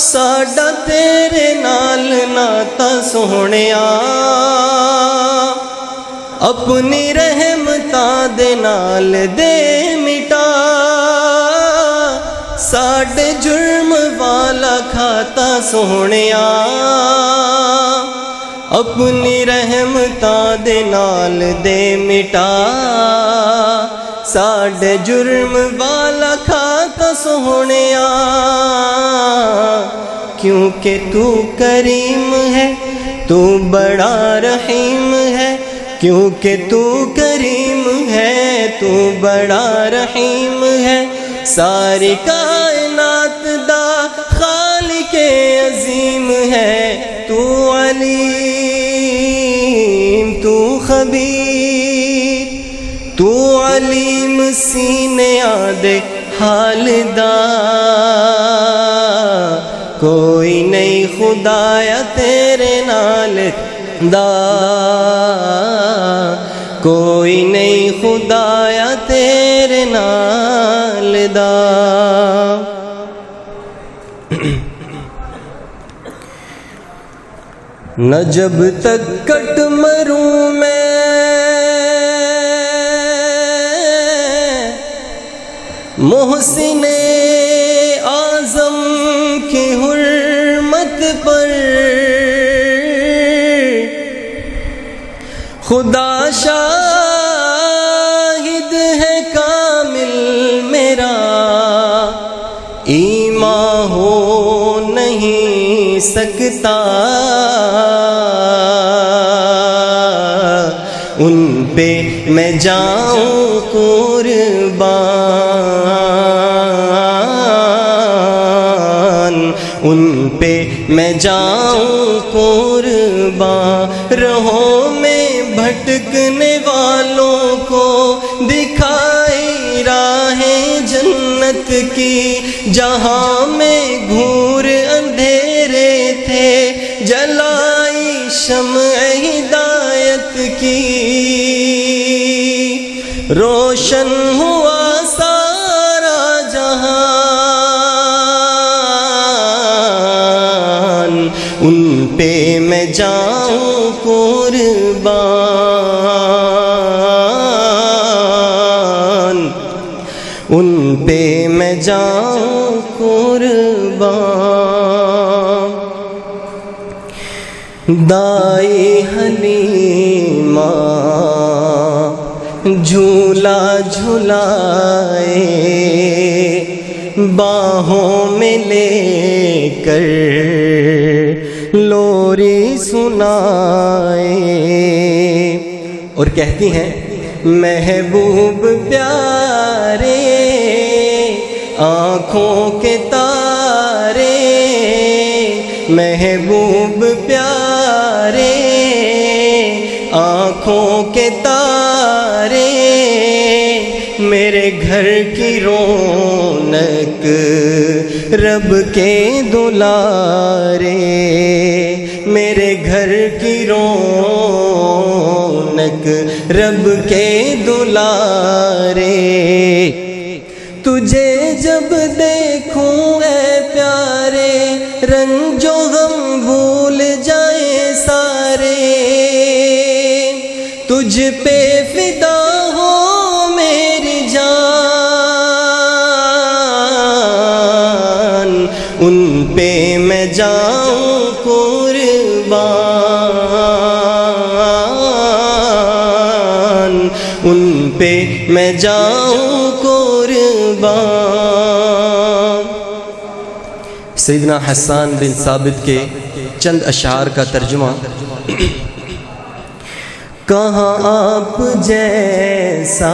ساڈا تیرے نال ناتا سوہنیا اپنی رحمتاں دے نال دے مٹا ساڈے جرم والا کھاتا سوہنیا اپنی رحمتاں دے نال دے مٹا ساڈے جرم والا کھاتا سوہنیا کیونکہ تو کریم ہے تو بڑا رحیم ہے کیونکہ تو کریم ہے تو بڑا رحیم ہے ساری کائنات دا خالق عظیم ہے تو علیم تو خبیر تو علیم سینے آدھے حال دا کوئی نہیں خدایا تیرے نال دا کوئی نہیں خدایا تیرے نال دا نہ جب تک کٹ مروں میں محسن اعظم کی حرمت پر خدا شاہد ہے کامل میرا ایمان ہو نہیں سکتا ان پہ میں جاؤں قربان ان پہ میں جاؤں قربان رہوں میں بھٹکنے والوں کو دکھائی راہیں جنت کی جہاں میں گھور اندھیرے تھے جلائی شمع ہدایت کی روشن ہوا سارا جہان ان پہ میں جاؤں قربان ان پہ میں جاؤں قربان دائی حلیمہ جھولا جھلائے باہوں میں لے کر لوری سنائے اور کہتی ہیں محبوب پیارے آنکھوں کے تارے محبوب پیارے آنکھوں کے تارے میرے گھر کی رونق رب کے دلارے میرے گھر کی رونق رب کے دلارے تجھے جب دیکھوں اے پیارے رنج و غم بھول جائیں سارے تجھ پہ فدا ہو میری جان ان پہ میں جاؤں قربان ان پہ میں جاؤں قربان سیدنا حسان بن ثابت کے چند اشعار کا ترجمہ کہاں آپ جیسا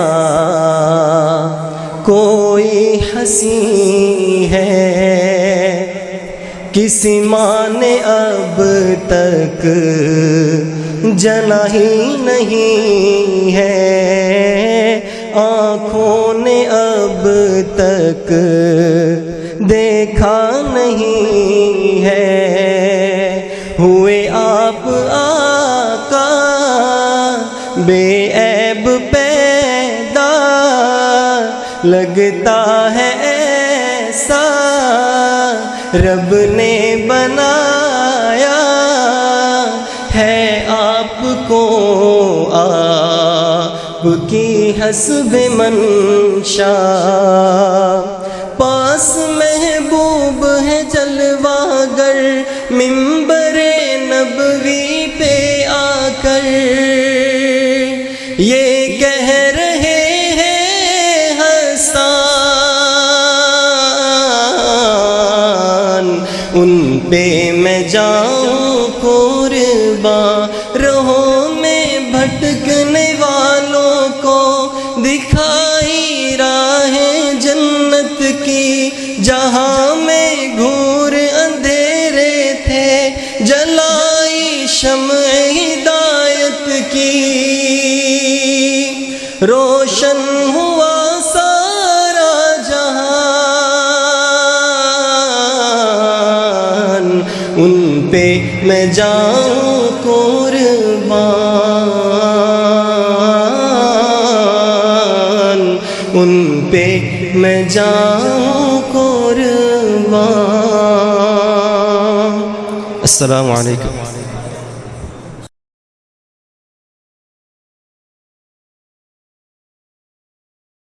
کوئی ہنسی ہے، کسی ماں نے اب تک جنا ہی نہیں ہے، آنکھوں نے اب تک دیکھا نہیں ہے، ہوئے آپ آقا بے عیب پیدا، لگتا ہے ایسا رب نے بنایا ہے آپ کو، آپ کی حسب منشا، پاس محبوب ہے جلوہ گر منبر نبوی پہ آ کر یہ کہہ رہے ہیں حسان، ان پہ میں جاؤں قربان، رہوں میں بھٹکنے والوں کو دکھائی راہیں جنت کی، جہاں میں گھور اندھیرے تھے جلائی شمع ہدایت کی، روشن ہوا سارا جہان، ان پہ میں جاؤں قربان، ان پہ میں جاؤں قربان۔ السلام علیکم۔